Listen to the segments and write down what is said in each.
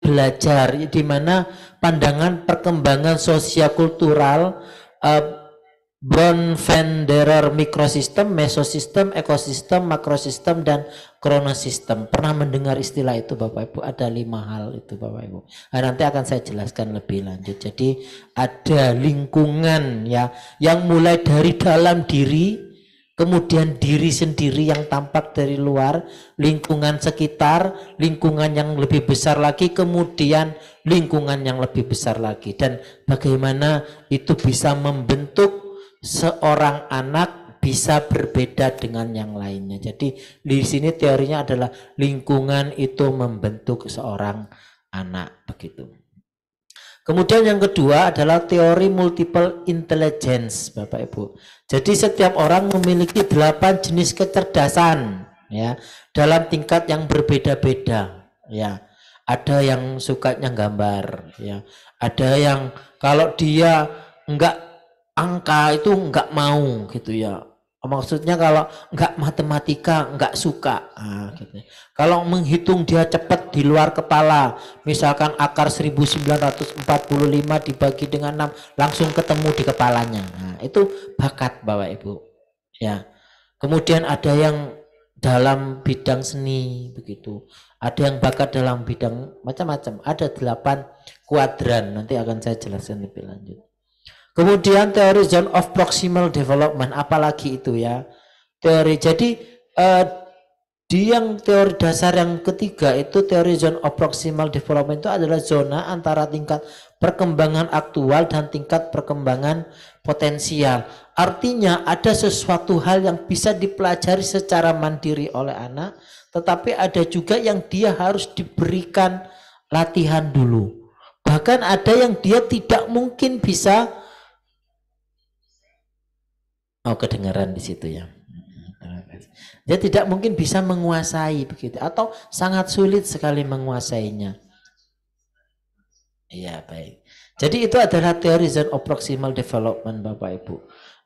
belajar, di mana pandangan perkembangan sosiokultural Bronfenderer mikrosistem, mesosistem, ekosistem, makrosistem, dan kronosistem. Pernah mendengar istilah itu Bapak Ibu? Ada 5 hal itu Bapak Ibu. Nah, nanti akan saya jelaskan lebih lanjut. Jadi ada lingkungan ya, yang mulai dari dalam diri, kemudian diri sendiri yang tampak dari luar, lingkungan sekitar, lingkungan yang lebih besar lagi, kemudian lingkungan yang lebih besar lagi, dan bagaimana itu bisa membentuk seorang anak bisa berbeda dengan yang lainnya. Jadi di sini teorinya adalah lingkungan itu membentuk seorang anak, begitu. Kemudian yang kedua adalah teori multiple intelligence, Bapak Ibu. Jadi setiap orang memiliki 8 jenis kecerdasan ya, dalam tingkat yang berbeda-beda ya. Ada yang sukanya gambar ya. Ada yang kalau dia enggak angka itu enggak mau gitu ya. Maksudnya kalau enggak matematika enggak suka. Nah, gitu. Kalau menghitung dia cepat di luar kepala, misalkan akar 1945 dibagi dengan 6 langsung ketemu di kepalanya. Nah, itu bakat Bapak Ibu. Ya. Kemudian ada yang dalam bidang seni begitu. Ada yang bakat dalam bidang macam-macam. Ada 8 kuadran. Nanti akan saya jelaskan lebih lanjut. Kemudian teori zone of proximal development, apalagi itu ya teori. Jadi di yang teori dasar yang ketiga itu teori zone of proximal development itu adalah zona antara tingkat perkembangan aktual dan tingkat perkembangan potensial. Artinya ada sesuatu hal yang bisa dipelajari secara mandiri oleh anak, tetapi ada juga yang dia harus diberikan latihan dulu. Bahkan ada yang dia tidak mungkin bisa. Oh, kedengaran di situ ya. Dia tidak mungkin bisa menguasai begitu, atau sangat sulit sekali menguasainya. Iya, baik. Jadi itu adalah teori zone of proximal development Bapak Ibu.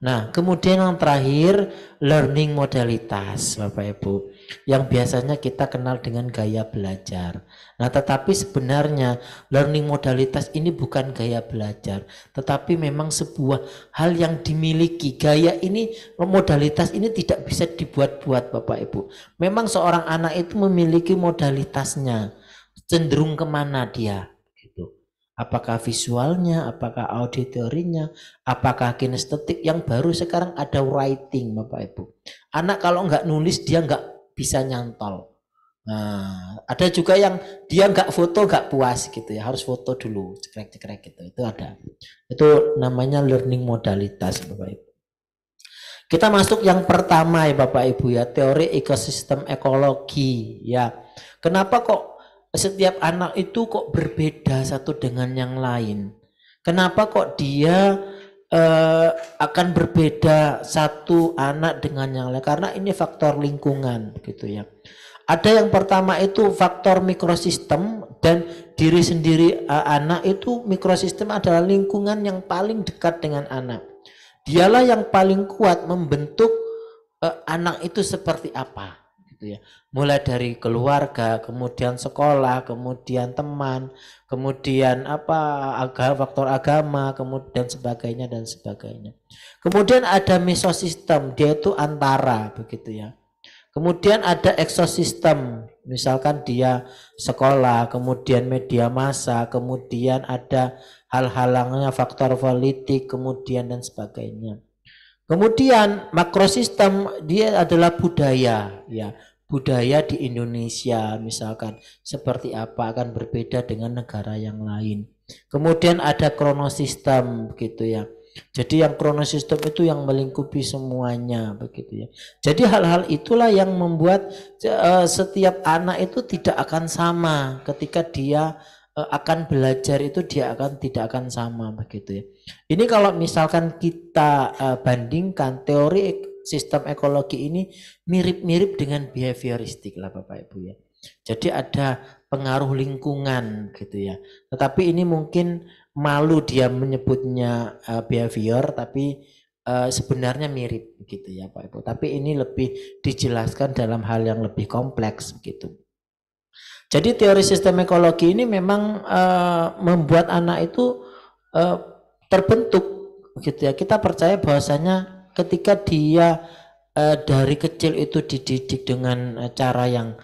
Nah, kemudian yang terakhir learning modalitas Bapak Ibu, yang biasanya kita kenal dengan gaya belajar. Nah, tetapi sebenarnya learning modalitas ini bukan gaya belajar, tetapi memang sebuah hal yang dimiliki. Gaya ini, modalitas ini tidak bisa dibuat-buat Bapak Ibu. Memang seorang anak itu memiliki modalitasnya, cenderung kemana dia. Apakah visualnya, apakah auditorinya, apakah kinestetik. Yang baru sekarang ada writing Bapak Ibu. Anak kalau nggak nulis dia nggak bisa nyantol. Nah, ada juga yang dia nggak foto nggak puas gitu ya, harus foto dulu, cekrek-cekrek gitu. Itu ada. Itu namanya learning modalitas Bapak Ibu. Kita masuk yang pertama ya Bapak Ibu ya, teori ekosistem ekologi ya. Kenapa kok setiap anak itu kok berbeda satu dengan yang lain? Kenapa kok dia akan berbeda satu anak dengan yang lain? Karena ini faktor lingkungan gitu ya. Ada yang pertama itu faktor mikrosistem, dan diri sendiri anak itu mikrosistem adalah lingkungan yang paling dekat dengan anak. Dialah yang paling kuat membentuk anak itu seperti apa. Ya. Mulai dari keluarga, kemudian sekolah, kemudian teman, kemudian faktor agama, kemudian sebagainya dan sebagainya. Kemudian ada mesosistem, dia itu antara begitu ya. Kemudian ada ekosistem, misalkan dia sekolah, kemudian media massa, kemudian ada hal-halangnya faktor politik, kemudian dan sebagainya. Kemudian makrosistem dia adalah budaya ya. Budaya di Indonesia misalkan seperti apa akan berbeda dengan negara yang lain. Kemudian ada kronosistem begitu ya. Jadi yang kronosistem itu yang melingkupi semuanya begitu ya. Jadi hal-hal itulah yang membuat setiap anak itu tidak akan sama ketika dia akan belajar, itu dia tidak akan sama begitu ya. Ini kalau misalkan kita bandingkan teori sistem ekologi ini mirip-mirip dengan behavioristik lah Bapak Ibu ya. Jadi ada pengaruh lingkungan gitu ya. Tetapi ini mungkin malu dia menyebutnya behavior, tapi sebenarnya mirip gitu ya Pak Ibu. Tapi ini lebih dijelaskan dalam hal yang lebih kompleks begitu. Jadi teori sistem ekologi ini memang membuat anak itu terbentuk gitu ya. Kita percaya bahwasanya ketika dia dari kecil itu dididik dengan cara yang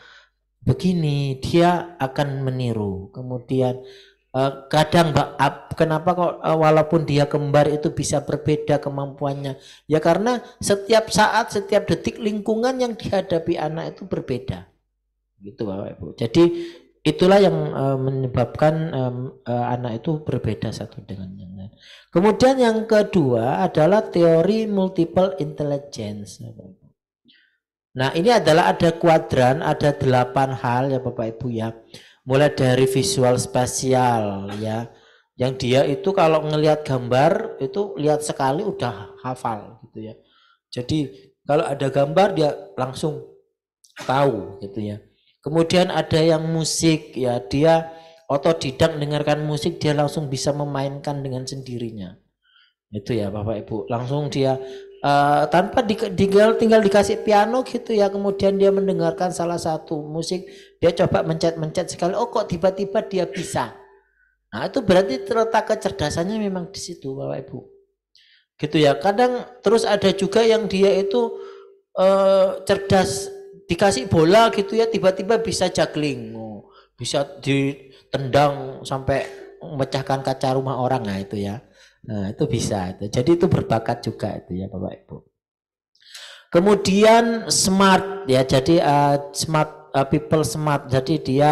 begini, dia akan meniru. Kemudian kadang kenapa kok walaupun dia kembar itu bisa berbeda kemampuannya? Ya karena setiap saat, setiap detik lingkungan yang dihadapi anak itu berbeda. Gitu Bapak Ibu. Jadi itulah yang menyebabkan anak itu berbeda satu dengan yang lain. Kemudian yang kedua adalah teori multiple intelligence. Nah ini adalah ada kuadran, ada 8 hal ya Bapak Ibu ya. Mulai dari visual spasial ya, yang dia itu kalau ngelihat gambar itu lihat sekali udah hafal gitu ya. Jadi kalau ada gambar dia langsung tahu gitu ya. Kemudian ada yang musik ya, dia otodidak dengarkan musik, dia langsung bisa memainkan dengan sendirinya. Itu ya Bapak Ibu, langsung dia tanpa tinggal dikasih piano gitu ya, kemudian dia mendengarkan salah satu musik, dia coba mencet sekali, oh kok tiba-tiba dia bisa. Nah itu berarti terletak kecerdasannya memang di situ Bapak Ibu. Gitu ya. Kadang terus ada juga yang dia itu cerdas, dikasih bola gitu ya, tiba-tiba bisa juggling, bisa ditendang sampai memecahkan kaca rumah orang, nah itu ya. Nah itu bisa itu. Jadi itu berbakat juga itu ya Bapak Ibu. Kemudian smart ya, jadi smart people smart, jadi dia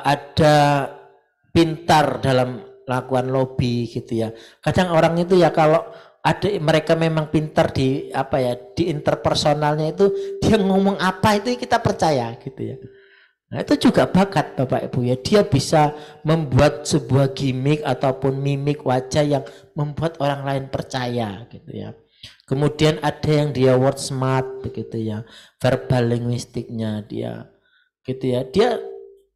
ada pintar dalam lakukan lobby gitu ya. Kadang orang itu ya kalau ada mereka memang pintar di apa ya, di interpersonalnya itu, dia ngomong apa itu kita percaya gitu ya. Nah itu juga bakat Bapak Ibu ya, dia bisa membuat sebuah gimmick ataupun mimik wajah yang membuat orang lain percaya gitu ya. Kemudian ada yang dia word smart begitu ya, verbal linguistiknya dia gitu ya, dia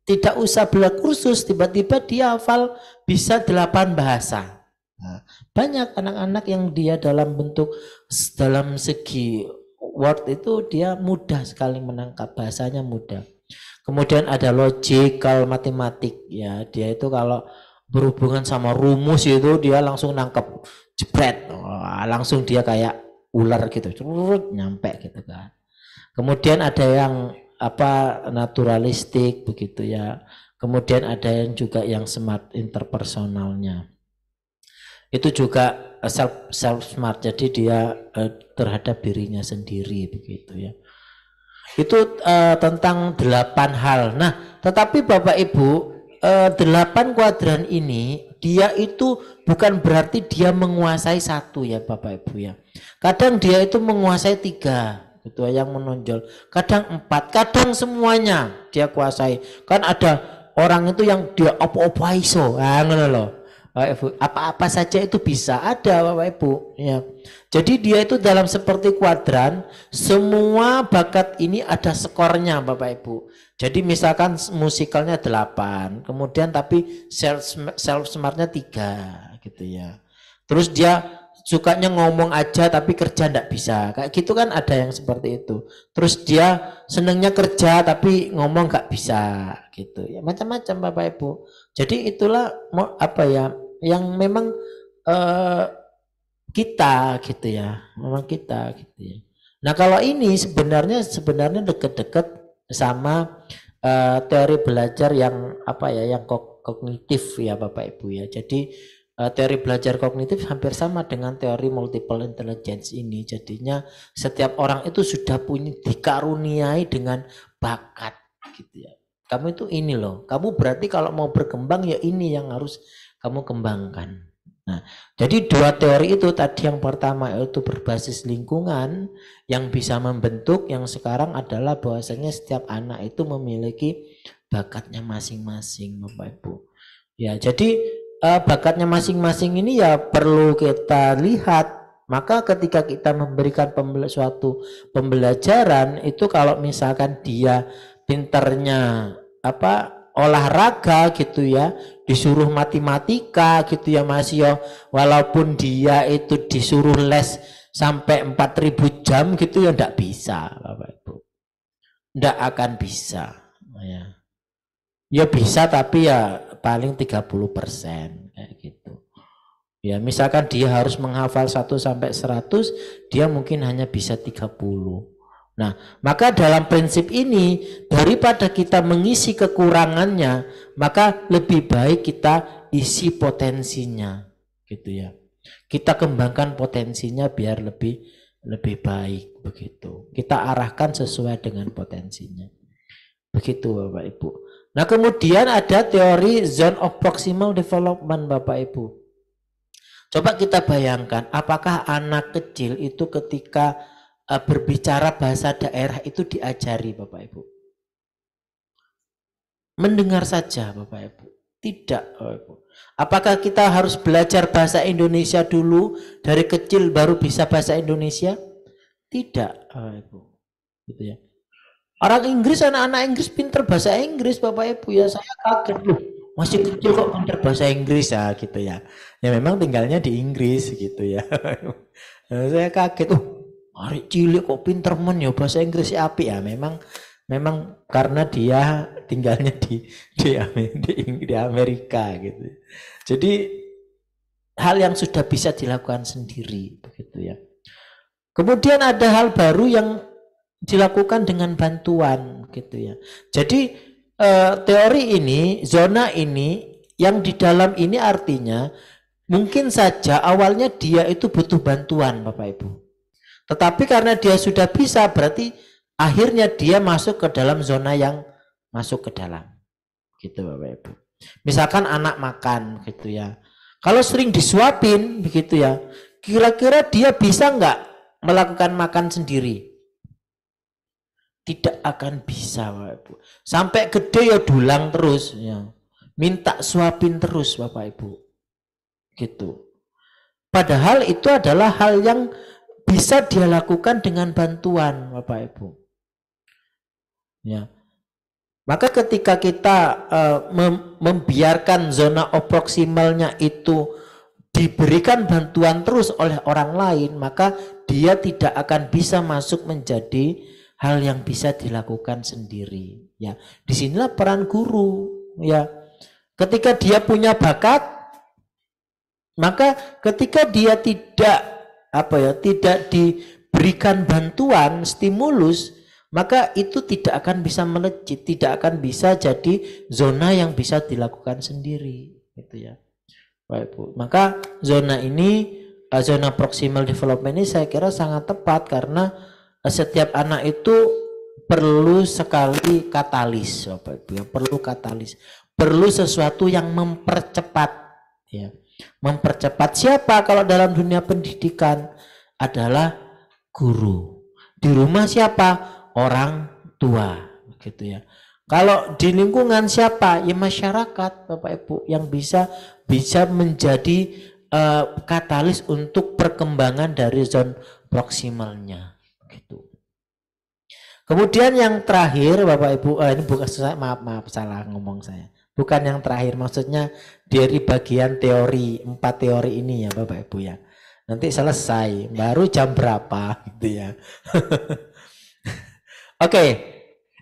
tidak usah belajar kursus, tiba-tiba dia hafal bisa 8 bahasa. Nah, banyak anak-anak yang dia dalam segi word itu dia mudah sekali menangkap, bahasanya mudah. Kemudian ada logical matematik ya, dia itu kalau berhubungan sama rumus itu dia langsung nangkep, jepret, langsung dia kayak ular gitu, nyampe gitu kan. Kemudian ada yang naturalistik begitu ya. Kemudian ada yang juga yang smart interpersonalnya. Itu juga self smart, jadi dia terhadap dirinya sendiri begitu ya. Itu tentang 8 hal. Nah, tetapi Bapak Ibu, 8 kuadran ini dia itu bukan berarti dia menguasai satu ya Bapak Ibu ya. Kadang dia itu menguasai 3 gitu yang menonjol. Kadang 4, kadang semuanya dia kuasai. Kan ada orang itu yang dia apa-apa iso. Ngono loh. Bapak Ibu, apa-apa saja itu bisa ada Bapak Ibu ya. Jadi dia itu dalam seperti kuadran, semua bakat ini ada skornya Bapak Ibu. Jadi misalkan musikalnya 8, kemudian tapi self smartnya 3 gitu ya. Terus dia sukanya ngomong aja tapi kerja enggak bisa. Kayak gitu kan ada yang seperti itu. Terus dia senengnya kerja tapi ngomong enggak bisa gitu. Ya macam-macam Bapak Ibu. Jadi itulah apa ya, yang memang kita gitu ya, memang kita gitu ya. Nah kalau ini sebenarnya dekat-dekat sama teori belajar yang apa ya, yang kognitif ya Bapak Ibu ya. Jadi teori belajar kognitif hampir sama dengan teori multiple intelligence ini. Jadinya setiap orang itu sudah punya, dikaruniai dengan bakat gitu ya. Kamu itu ini loh, kamu berarti kalau mau berkembang ya ini yang harus kamu kembangkan. Nah, jadi 2 teori itu tadi, yang pertama itu berbasis lingkungan yang bisa membentuk, yang sekarang adalah bahwasanya setiap anak itu memiliki bakatnya masing-masing Bapak Ibu. Ya, jadi bakatnya masing-masing ini ya perlu kita lihat. Maka ketika kita memberikan suatu pembelajaran itu, kalau misalkan dia pinternya olahraga gitu ya, disuruh matematika gitu ya Mas yo, walaupun dia itu disuruh les sampai 4.000 jam gitu ya ndak bisa Bapak Ibu, ndak akan bisa ya. Ya bisa, tapi ya paling 30% kayak gitu. Ya, misalkan dia harus menghafal 1 sampai 100, dia mungkin hanya bisa 30. Nah, maka dalam prinsip ini, daripada kita mengisi kekurangannya, maka lebih baik kita isi potensinya, gitu ya. Kita kembangkan potensinya biar lebih baik begitu. Kita arahkan sesuai dengan potensinya. Begitu Bapak Ibu. Nah, kemudian ada teori zone of proximal development Bapak Ibu. Coba kita bayangkan, apakah anak kecil itu ketika berbicara bahasa daerah itu diajari Bapak Ibu? Mendengar saja Bapak Ibu. Tidak Bapak Ibu. Apakah kita harus belajar bahasa Indonesia dulu, dari kecil baru bisa bahasa Indonesia? Tidak Bapak Ibu. Gitu ya. Orang Inggris, anak-anak Inggris pinter bahasa Inggris Bapak Ibu ya. Saya kaget loh. Masih kecil kok pinter bahasa Inggris ya gitu ya. Ya memang tinggalnya di Inggris gitu ya. Saya kaget. Arek cilik kok pinter men ya bahasa Inggris api ya. Memang karena dia tinggalnya di Amerika gitu. Jadi hal yang sudah bisa dilakukan sendiri begitu ya. Kemudian ada hal baru yang dilakukan dengan bantuan gitu ya. Jadi teori ini, zona ini, yang di dalam ini artinya mungkin saja awalnya dia itu butuh bantuan Bapak Ibu. Tetapi karena dia sudah bisa, berarti akhirnya dia masuk ke dalam zona yang masuk ke dalam. Gitu Bapak Ibu. Misalkan anak makan gitu ya. Kalau sering disuapin begitu ya, kira-kira dia bisa nggak melakukan makan sendiri? Tidak akan bisa Bapak Ibu. Sampai gede ya dulang terus ya. Minta suapin terus Bapak Ibu. Gitu. Padahal itu adalah hal yang bisa dia lakukan dengan bantuan Bapak Ibu. Ya. Maka ketika kita membiarkan zona proksimalnya itu diberikan bantuan terus oleh orang lain, maka dia tidak akan bisa masuk menjadi hal yang bisa dilakukan sendiri. Ya, disinilah peran guru. Ya, ketika dia punya bakat, maka ketika dia tidak diberikan bantuan, stimulus, maka itu tidak akan bisa melejit, tidak akan bisa jadi zona yang bisa dilakukan sendiri, gitu ya. Baik Bu. Maka zona ini, zona proximal development ini saya kira sangat tepat karena setiap anak itu perlu sekali katalis, Bapak Ibu ya, perlu katalis, perlu sesuatu yang mempercepat, ya. Mempercepat siapa kalau dalam dunia pendidikan? Adalah guru. Di rumah siapa? Orang tua, gitu ya. Kalau di lingkungan siapa? Ya masyarakat, Bapak Ibu, yang bisa menjadi katalis untuk perkembangan dari zona proksimalnya, gitu. Kemudian yang terakhir Bapak Ibu, ini bukan maaf salah ngomong saya. Bukan yang terakhir, maksudnya dari bagian teori, 4 teori ini ya Bapak Ibu ya. Nanti selesai, baru jam berapa gitu ya. Oke,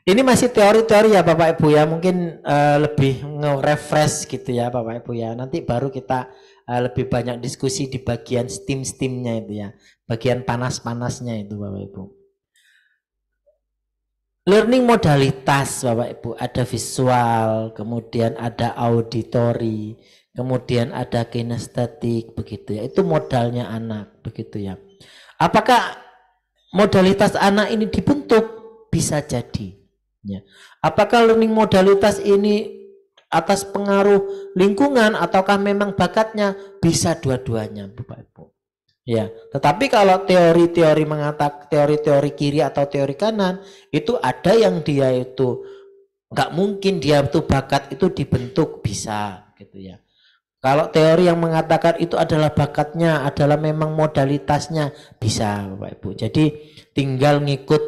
ini masih teori-teori ya Bapak Ibu ya, mungkin lebih nge-refresh gitu ya Bapak Ibu ya. Nanti baru kita lebih banyak diskusi di bagian steam-steamnya itu ya, bagian panas-panasnya itu Bapak Ibu. Learning modalitas Bapak Ibu, ada visual, kemudian ada auditory, kemudian ada kinestetik begitu ya. Itu modalnya anak begitu ya. Apakah modalitas anak ini dibentuk? Bisa jadi ya. Apakah learning modalitas ini atas pengaruh lingkungan ataukah memang bakatnya? Bisa dua-duanya Bapak Ibu. Ya, tetapi kalau teori-teori mengatakan teori-teori kiri atau teori kanan itu ada yang dia itu nggak mungkin dia itu bakat itu dibentuk, bisa gitu ya. Kalau teori yang mengatakan itu adalah bakatnya, adalah memang modalitasnya, bisa Bapak Ibu. Jadi tinggal ngikut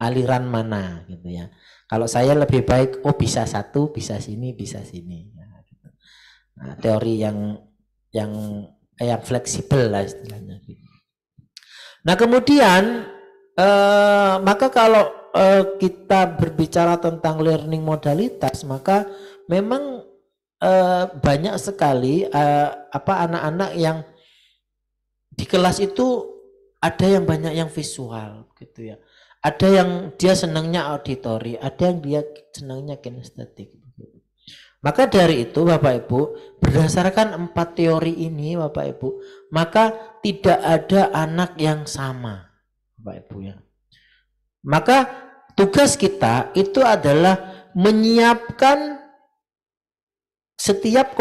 aliran mana gitu ya. Kalau saya lebih baik bisa satu, bisa sini, bisa sini. Nah, teori yang fleksibel lah istilahnya. Nah kemudian maka kalau kita berbicara tentang learning modalitas, maka memang banyak sekali anak-anak yang di kelas itu ada yang banyak yang visual gitu ya. Ada yang dia senangnya auditori, ada yang dia senangnya kinestetik. Maka dari itu Bapak Ibu, berdasarkan 4 teori ini Bapak Ibu, maka tidak ada anak yang sama Bapak Ibu ya. Maka tugas kita itu adalah menyiapkan setiap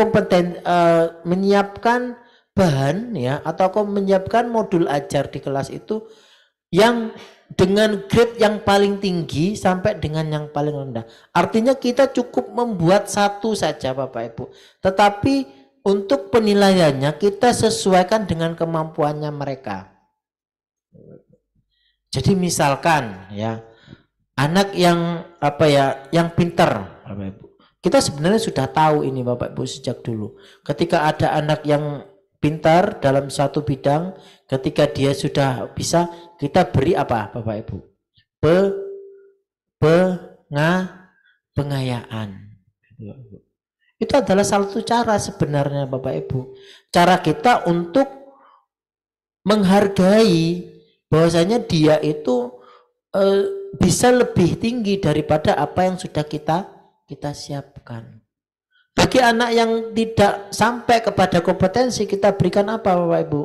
menyiapkan bahan ya, atau menyiapkan modul ajar di kelas itu yang dengan grade yang paling tinggi sampai dengan yang paling rendah. Artinya kita cukup membuat satu saja Bapak Ibu. Tetapi untuk penilaiannya kita sesuaikan dengan kemampuannya mereka. Jadi misalkan ya, anak yang yang pintar Bapak Ibu. Kita sebenarnya sudah tahu ini Bapak Ibu sejak dulu. Ketika ada anak yang pintar dalam satu bidang, ketika dia sudah bisa, kita beri apa Bapak Ibu? Pengayaan. Itu adalah salah satu cara sebenarnya Bapak Ibu. Cara kita untuk menghargai bahwasanya dia itu bisa lebih tinggi daripada apa yang sudah kita siapkan. Bagi anak yang tidak sampai kepada kompetensi, kita berikan apa Bapak Ibu?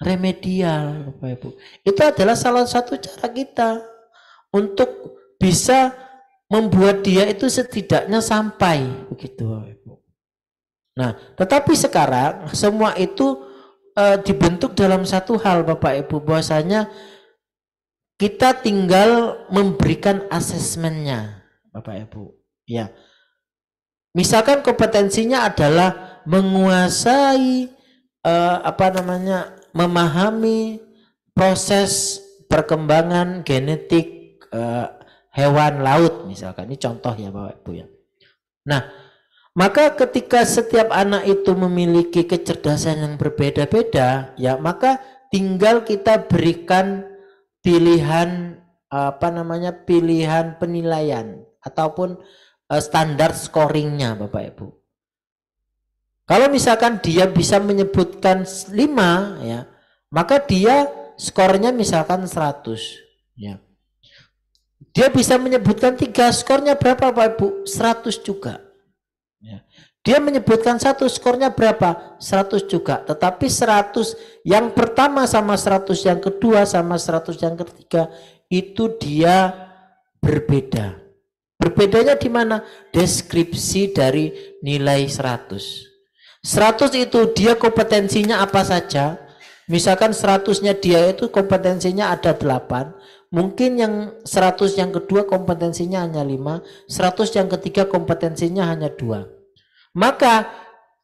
Remedial Bapak Ibu. Itu adalah salah satu cara kita untuk bisa membuat dia itu setidaknya sampai begitu Bapak Ibu. Nah, tetapi sekarang semua itu dibentuk dalam satu hal Bapak Ibu, bahwasanya kita tinggal memberikan asesmennya Bapak Ibu. Ya. Misalkan kompetensinya adalah menguasai memahami proses perkembangan genetik hewan laut misalkan. Ini contoh ya Bapak Ibu ya. Nah, maka ketika setiap anak itu memiliki kecerdasan yang berbeda-beda, ya maka tinggal kita berikan pilihan pilihan penilaian ataupun standar scoringnya Bapak Ibu. Kalau misalkan dia bisa menyebutkan 5 ya, maka dia skornya misalkan 100 ya. Dia bisa menyebutkan 3, skornya berapa Bapak Ibu? 100 juga. Ya. Dia menyebutkan 1, skornya berapa? 100 juga. Tetapi 100 yang pertama sama 100 yang kedua sama 100 yang ketiga itu dia berbeda. Berbedanya di mana? Deskripsi dari nilai 100. 100 itu dia kompetensinya apa saja. Misalkan 100-nya dia itu kompetensinya ada 8. Mungkin yang 100 yang kedua kompetensinya hanya 5. 100 yang ketiga kompetensinya hanya 2. Maka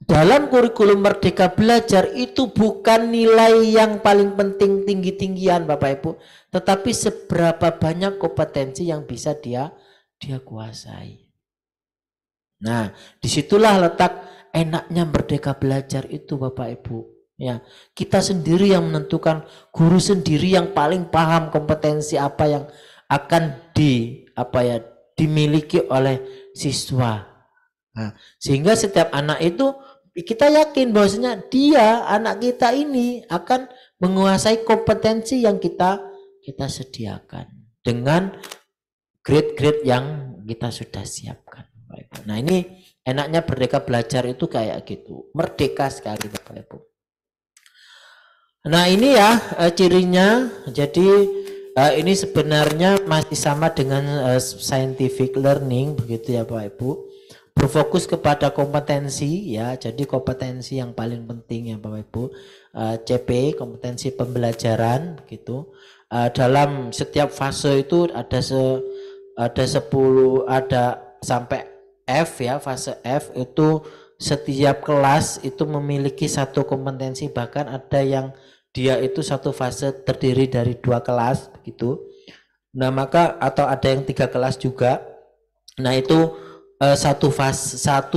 dalam kurikulum Merdeka Belajar itu bukan nilai yang paling penting tinggi-tinggian Bapak Ibu. Tetapi seberapa banyak kompetensi yang bisa dia kuasai. Nah, disitulah letak enaknya Merdeka Belajar itu Bapak Ibu. Ya, kita sendiri yang menentukan, guru sendiri yang paling paham kompetensi apa yang akan dimiliki oleh siswa. Nah, sehingga setiap anak itu kita yakin bahwasanya anak kita ini akan menguasai kompetensi yang kita sediakan dengan grade-grade yang kita sudah siapkan. Nah, ini enaknya Merdeka Belajar itu kayak gitu, merdeka sekali Bapak Ibu. Nah, ini ya cirinya. Jadi ini sebenarnya masih sama dengan scientific learning begitu ya Bapak Ibu. Berfokus kepada kompetensi ya. Jadi kompetensi yang paling penting ya Bapak Ibu. CP, kompetensi pembelajaran begitu. Dalam setiap fase itu ada 10, ada sampai F ya, fase F itu setiap kelas itu memiliki satu kompetensi, bahkan ada yang dia itu satu fase terdiri dari 2 kelas begitu. Nah, maka atau ada yang 3 kelas juga. Nah, itu satu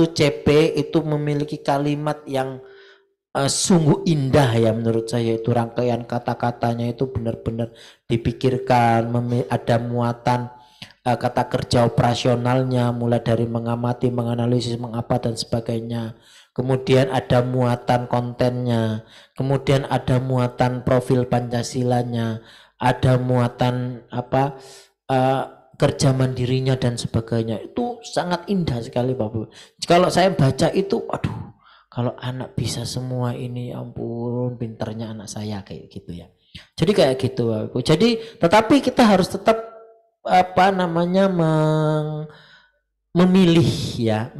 CP itu memiliki kalimat yang sungguh indah ya menurut saya. Itu rangkaian kata-katanya itu benar-benar dipikirkan, ada muatan kata kerja operasionalnya, mulai dari mengamati, menganalisis, mengapa dan sebagainya. Kemudian ada muatan kontennya, kemudian ada muatan profil Pancasilanya, ada muatan kerja mandirinya dan sebagainya. Itu sangat indah sekali Bapak. Kalau saya baca itu, aduh, kalau anak bisa semua ini, ampun, pinternya anak saya kayak gitu ya. Jadi kayak gitu Bapak. Jadi tetapi kita harus tetap memilih ya,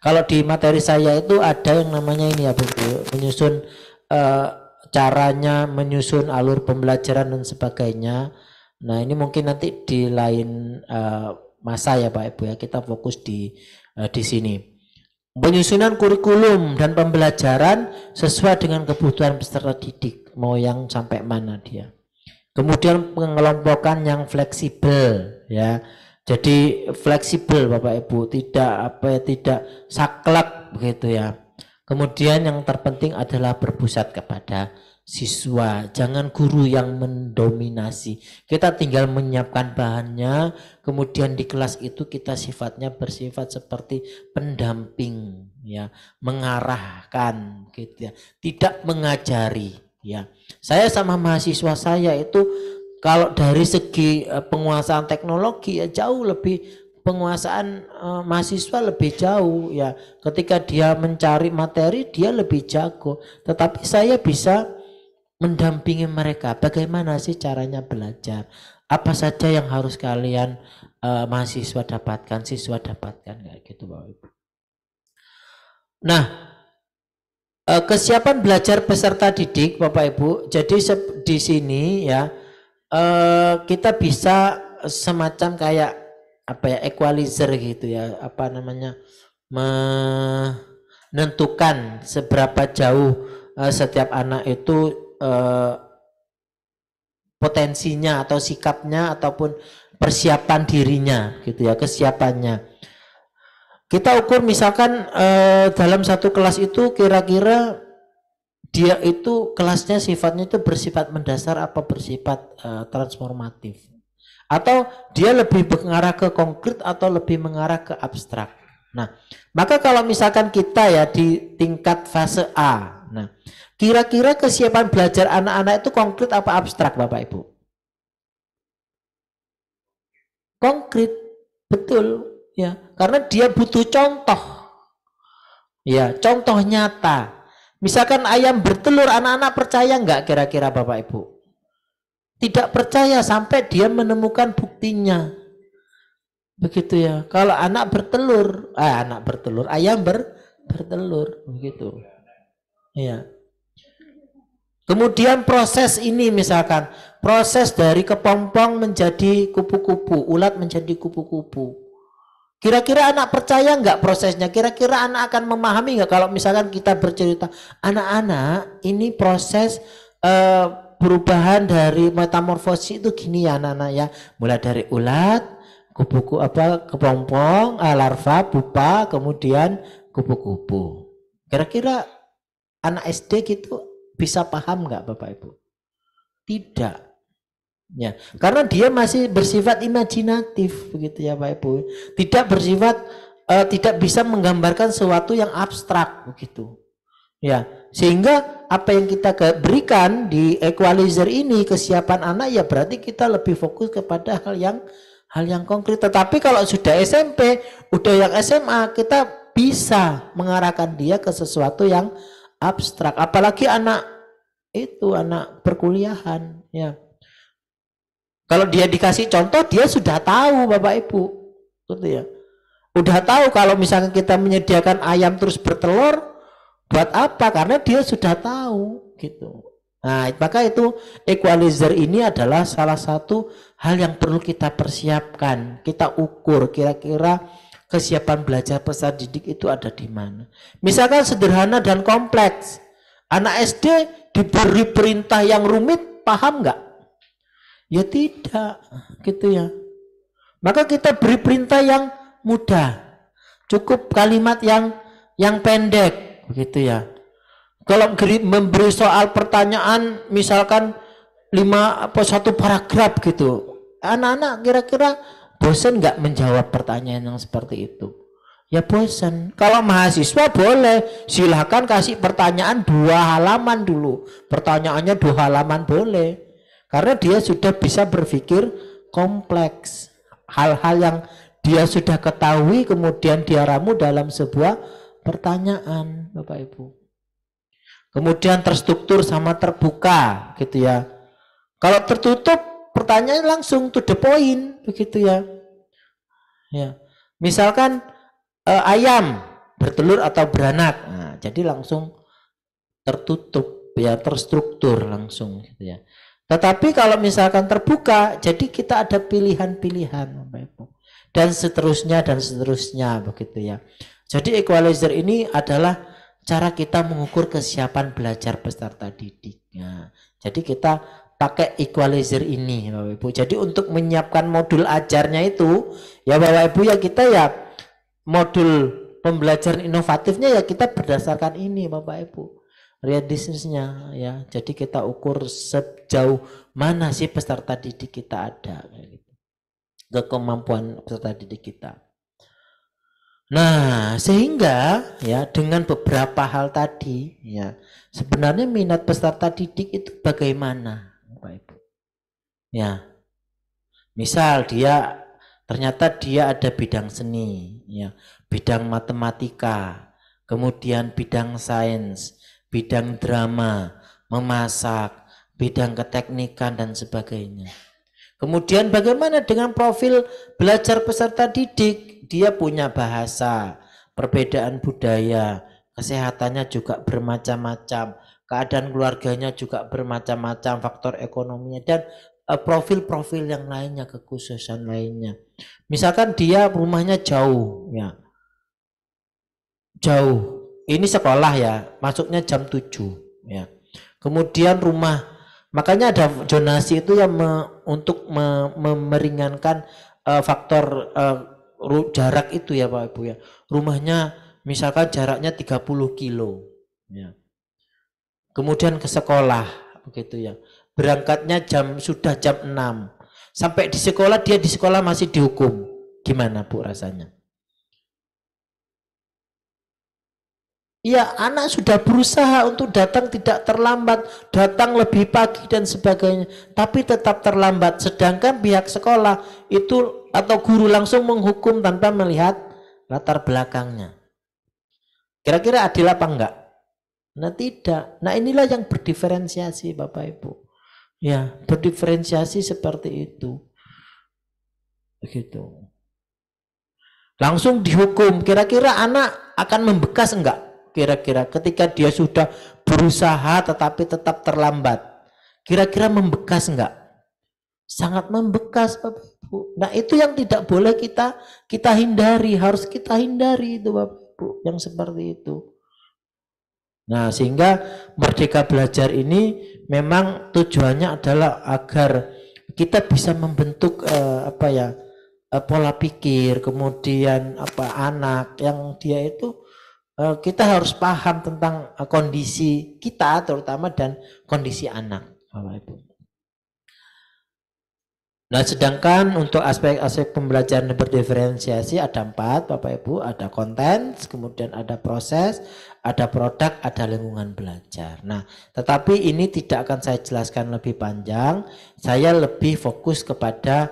kalau di materi saya itu ada yang namanya ini ya Bu, menyusun caranya menyusun alur pembelajaran dan sebagainya. Nah ini mungkin nanti di lain masa ya Pak Ibu ya, kita fokus di sini. Penyusunan kurikulum dan pembelajaran sesuai dengan kebutuhan peserta didik, mau yang sampai mana dia. Kemudian pengelompokan yang fleksibel ya. Jadi fleksibel Bapak Ibu, tidak saklek begitu ya. Kemudian yang terpenting adalah berpusat kepada siswa, jangan guru yang mendominasi. Kita tinggal menyiapkan bahannya, kemudian di kelas itu kita bersifat seperti pendamping ya, mengarahkan gitu ya, tidak mengajari ya. Saya sama mahasiswa saya itu kalau dari segi penguasaan teknologi ya jauh lebih, penguasaan mahasiswa lebih jauh ya. Ketika dia mencari materi dia lebih jago, tetapi saya bisa mendampingi mereka. Bagaimana sih caranya belajar? Apa saja yang harus kalian mahasiswa dapatkan, siswa dapatkan kayak gitu Bapak Ibu. Nah, kesiapan belajar peserta didik Bapak Ibu. Jadi di sini ya kita bisa semacam kayak equalizer gitu ya, menentukan seberapa jauh setiap anak itu potensinya atau sikapnya ataupun persiapan dirinya gitu ya, kesiapannya. Kita ukur misalkan dalam satu kelas itu kira-kira dia itu kelasnya sifatnya itu bersifat mendasar apa bersifat transformatif, atau dia lebih mengarah ke konkret atau lebih mengarah ke abstrak. Nah, maka kalau misalkan kita ya di tingkat fase A, nah kira-kira kesiapan belajar anak-anak itu konkret apa abstrak Bapak Ibu? Konkret, betul ya, karena dia butuh contoh ya, contoh nyata. Misalkan ayam bertelur, anak-anak percaya nggak kira-kira Bapak Ibu? Tidak percaya sampai dia menemukan buktinya. Begitu ya. Kalau ayam bertelur, begitu. Ya. Kemudian proses ini misalkan, proses dari kepompong menjadi kupu-kupu, ulat menjadi kupu-kupu. Kira-kira anak percaya nggak prosesnya? Kira-kira anak akan memahami nggak kalau misalkan kita bercerita, anak-anak ini proses perubahan dari metamorfosis itu gini ya anak-anak ya, mulai dari ulat, kepompong, larva, pupa, kemudian kupu-kupu. Kira-kira anak SD gitu bisa paham nggak Bapak Ibu? Tidak. Ya, karena dia masih bersifat imajinatif begitu ya Pak Ibu. Tidak bersifat tidak bisa menggambarkan sesuatu yang abstrak begitu. Ya, sehingga apa yang kita berikan di equalizer ini kesiapan anak ya berarti kita lebih fokus kepada hal yang konkret. Tetapi kalau sudah SMP, udah yang SMA, kita bisa mengarahkan dia ke sesuatu yang abstrak. Apalagi anak perkuliahan ya. Kalau dia dikasih contoh, dia sudah tahu Bapak Ibu, gitu ya. Udah tahu kalau misalnya kita menyediakan ayam terus bertelur, buat apa? Karena dia sudah tahu, gitu. Nah, maka itu equalizer ini adalah salah satu hal yang perlu kita persiapkan. Kita ukur kira-kira kesiapan belajar peserta didik itu ada di mana. Misalkan sederhana dan kompleks. Anak SD diberi perintah yang rumit, paham nggak? Ya tidak, gitu ya. Maka kita beri perintah yang mudah, cukup kalimat yang pendek, begitu ya. Kalau memberi soal pertanyaan, misalkan 1 paragraf gitu, anak-anak kira-kira bosan nggak menjawab pertanyaan yang seperti itu? Ya bosan. Kalau mahasiswa boleh, silahkan kasih pertanyaan 2 halaman dulu. Pertanyaannya 2 halaman boleh. Karena dia sudah bisa berpikir kompleks. Hal-hal yang dia sudah ketahui kemudian dia ramu dalam sebuah pertanyaan, Bapak Ibu. Kemudian terstruktur sama terbuka gitu ya. Kalau tertutup pertanyaan langsung to the point begitu ya. Ya. Misalkan ayam bertelur atau beranak. Nah, jadi langsung tertutup ya, terstruktur langsung gitu ya. Tetapi kalau misalkan terbuka, jadi kita ada pilihan-pilihan Bapak Ibu. Dan seterusnya begitu ya. Jadi equalizer ini adalah cara kita mengukur kesiapan belajar peserta didik. Nah, jadi kita pakai equalizer ini Bapak Ibu. Jadi untuk menyiapkan modul ajarnya itu ya Bapak Ibu ya, kita ya modul pembelajaran inovatifnya ya kita berdasarkan ini Bapak Ibu. Realistisnya ya. Jadi kita ukur sejauh mana sih peserta didik kita ada gitu. Kemampuan peserta didik kita. Nah, sehingga ya dengan beberapa hal tadi ya, sebenarnya minat peserta didik itu bagaimana, Bapak Ibu? Ya. Misal ternyata dia ada bidang seni, ya, bidang matematika, kemudian bidang sains, bidang drama, memasak, bidang keteknikan dan sebagainya. Kemudian bagaimana dengan profil belajar peserta didik? Dia punya bahasa, perbedaan budaya, kesehatannya juga bermacam-macam, keadaan keluarganya juga bermacam-macam, faktor ekonominya dan profil-profil yang lainnya, kekhususan lainnya. Misalkan dia rumahnya jauh, ya, jauh. Ini sekolah ya, masuknya jam 7, ya. Kemudian makanya ada zonasi itu yang untuk meringankan faktor jarak itu ya Pak Ibu ya. Rumahnya misalkan jaraknya 30 kilo, ya. Kemudian ke sekolah begitu ya. Berangkatnya sudah jam 6. Sampai di sekolah masih dihukum. Gimana Bu rasanya? Iya, anak sudah berusaha untuk datang tidak terlambat, datang lebih pagi dan sebagainya, tapi tetap terlambat. Sedangkan pihak sekolah itu atau guru langsung menghukum tanpa melihat latar belakangnya. Kira-kira adil apa enggak? Nah tidak. Nah inilah yang berdiferensiasi Bapak Ibu. Ya, berdiferensiasi seperti itu. Begitu. Langsung dihukum. Kira-kira anak akan membekas enggak? Kira-kira ketika dia sudah berusaha tetapi tetap terlambat, kira-kira membekas enggak? Sangat membekas Bapak Ibu. Nah itu yang tidak boleh kita hindari, harus kita hindari itu Bapak Ibu, yang seperti itu. Nah sehingga Merdeka Belajar ini memang tujuannya adalah agar kita bisa membentuk pola pikir, kemudian anak yang dia itu kita harus paham tentang kondisi kita terutama dan kondisi anak Bapak Ibu. Nah sedangkan untuk aspek-aspek pembelajaran berdiferensiasi ada 4 Bapak Ibu, ada konten, kemudian ada proses, ada produk, ada lingkungan belajar. Nah tetapi ini tidak akan saya jelaskan lebih panjang, saya lebih fokus kepada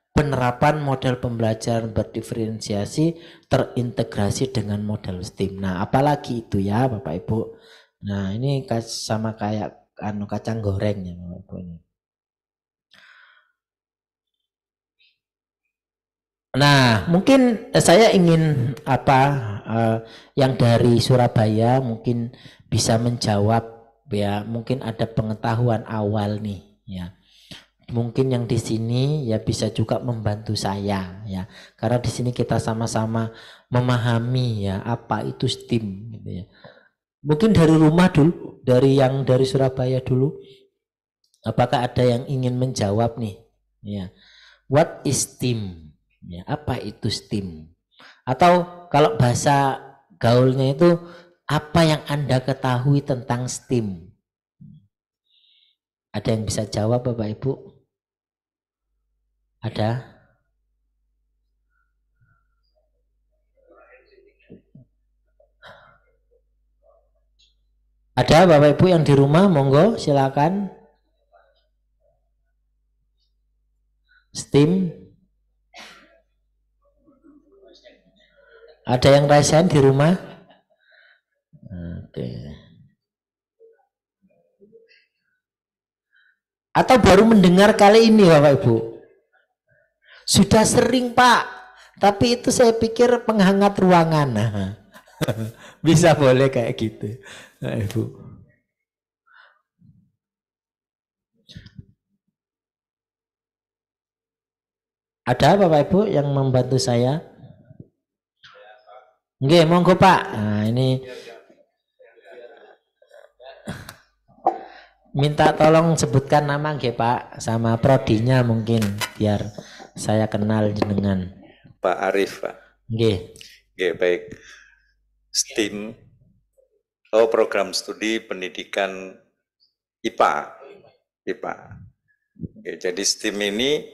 penerapan model pembelajaran berdiferensiasi terintegrasi dengan model STEAM. Nah, apalagi itu ya Bapak Ibu. Nah, ini sama kayak kacang goreng ya Bapak Ibu ini. Nah, mungkin saya ingin yang dari Surabaya mungkin bisa menjawab ya, mungkin ada pengetahuan awal nih ya. Mungkin yang di sini ya bisa juga membantu saya ya, karena di sini kita sama-sama memahami ya apa itu STEAM gitu ya. Mungkin dari rumah dulu, dari Surabaya dulu, apakah ada yang ingin menjawab nih ya, what is STEAM ya, apa itu STEAM, atau kalau bahasa gaulnya itu apa yang Anda ketahui tentang STEAM? Ada yang bisa jawab Bapak Ibu? Ada? Ada Bapak Ibu yang di rumah, monggo silakan. Steam. Ada yang raise hand di rumah? Oke. Atau baru mendengar kali ini Bapak Ibu? Sudah sering Pak, tapi itu saya pikir penghangat ruangan. Nah, bisa boleh kayak gitu Bapak Ibu. Ada Bapak Ibu yang membantu saya? Nggih, monggo Pak. Nah, ini minta tolong sebutkan nama nggih Pak, sama prodinya mungkin biar saya kenal jenengan. Pak Arif, Pak. Nggih. Nggih, baik. STEAM, program studi pendidikan IPA. IPA. Oke, jadi STEAM ini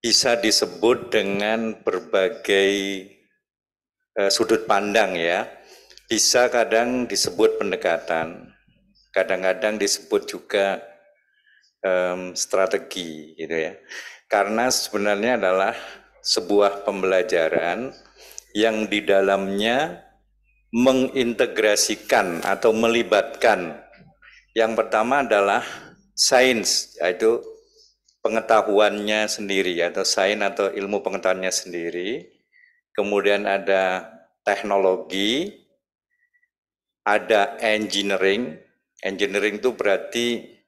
bisa disebut dengan berbagai sudut pandang ya. Bisa kadang disebut pendekatan, kadang-kadang disebut juga strategi gitu ya. Karena sebenarnya adalah sebuah pembelajaran yang di dalamnya mengintegrasikan atau melibatkan. Yang pertama adalah sains, yaitu pengetahuannya sendiri atau sains atau ilmu pengetahuannya sendiri. Kemudian ada teknologi, ada engineering. Engineering itu berarti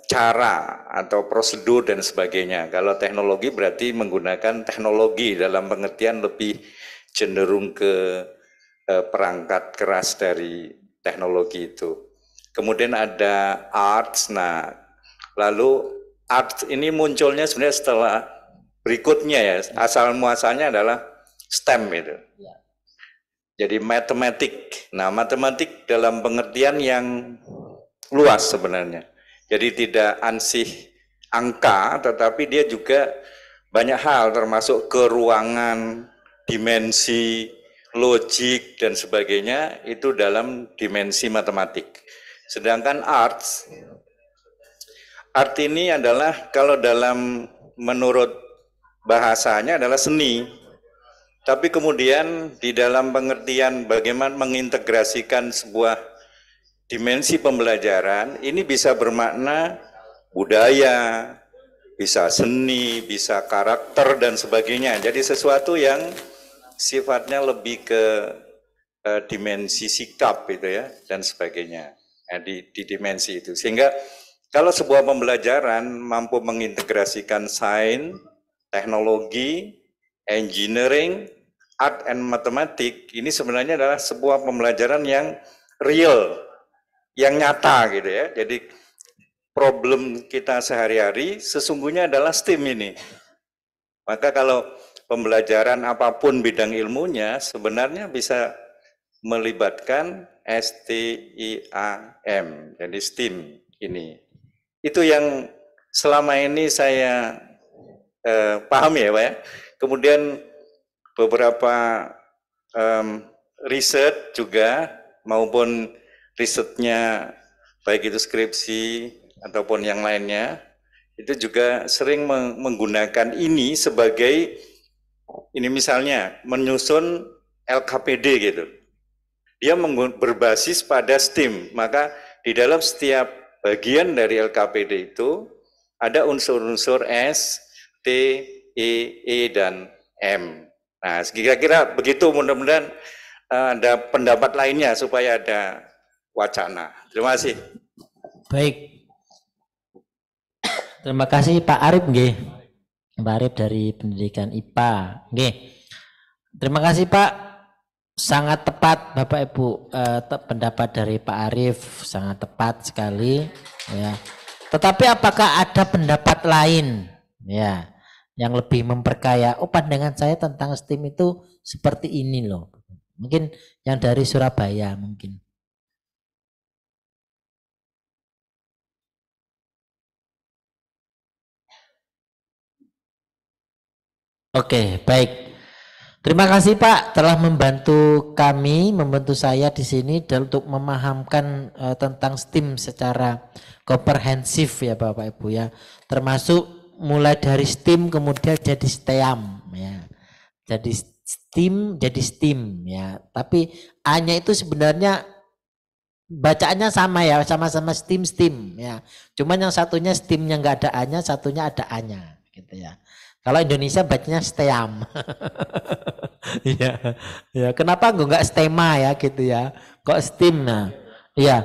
cara atau prosedur dan sebagainya. Kalau teknologi berarti menggunakan teknologi dalam pengertian lebih cenderung ke perangkat keras dari teknologi itu. Kemudian ada arts. Nah, lalu arts ini munculnya sebenarnya setelah berikutnya ya. Asal muasalnya adalah STEM itu. Jadi matematik. Nah, matematik dalam pengertian yang luas sebenarnya. Jadi tidak ansih angka, tetapi dia juga banyak hal termasuk keruangan, dimensi, logik dan sebagainya itu dalam dimensi matematik. Sedangkan art ini adalah kalau dalam menurut bahasanya adalah seni. Tapi kemudian di dalam pengertian bagaimana mengintegrasikan sebuah dimensi pembelajaran ini bisa bermakna budaya, bisa seni, bisa karakter dan sebagainya. Jadi sesuatu yang sifatnya lebih ke dimensi sikap gitu ya dan sebagainya. Nah, di dimensi itu. Sehingga kalau sebuah pembelajaran mampu mengintegrasikan sains, teknologi, engineering, art and mathematics, ini sebenarnya adalah sebuah pembelajaran yang real, yang nyata gitu ya. Jadi problem kita sehari-hari sesungguhnya adalah STEAM ini. Maka kalau pembelajaran apapun bidang ilmunya sebenarnya bisa melibatkan STIAM, jadi STEAM ini. Itu yang selama ini saya pahami ya Pak ya. Kemudian beberapa riset juga maupun risetnya baik itu skripsi ataupun yang lainnya itu juga sering menggunakan ini sebagai ini misalnya menyusun LKPD gitu. Dia berbasis pada STEAM, maka di dalam setiap bagian dari LKPD itu ada unsur-unsur S, T, E, dan M. Nah, kira-kira begitu, mudah-mudahan ada pendapat lainnya supaya ada wacana. Terima kasih. Baik. Terima kasih Pak Arif nggih. Pak Arif dari Pendidikan IPA. Nggih. Terima kasih Pak. Sangat tepat Bapak Ibu, pendapat dari Pak Arif sangat tepat sekali ya. Tetapi apakah ada pendapat lain ya yang lebih memperkaya? Oh, pandangan saya tentang STEAM itu seperti ini loh. Mungkin yang dari Surabaya mungkin. Oke, baik. Terima kasih Pak telah membantu kami, membantu saya di sini untuk memahamkan tentang STEAM secara komprehensif ya Bapak Ibu ya. Termasuk mulai dari STEAM kemudian jadi STEAM ya. Jadi STEAM jadi STEAM ya. Tapi A-nya itu sebenarnya bacaannya sama ya, sama-sama STEAM ya. Cuman yang satunya STEAM-nya nggak ada A-nya, satunya ada A-nya gitu ya. Kalau Indonesia bacanya STEAM. Iya. Ya, kenapa nggak STEMA ya gitu ya? Kok STEAM? Nah, iya.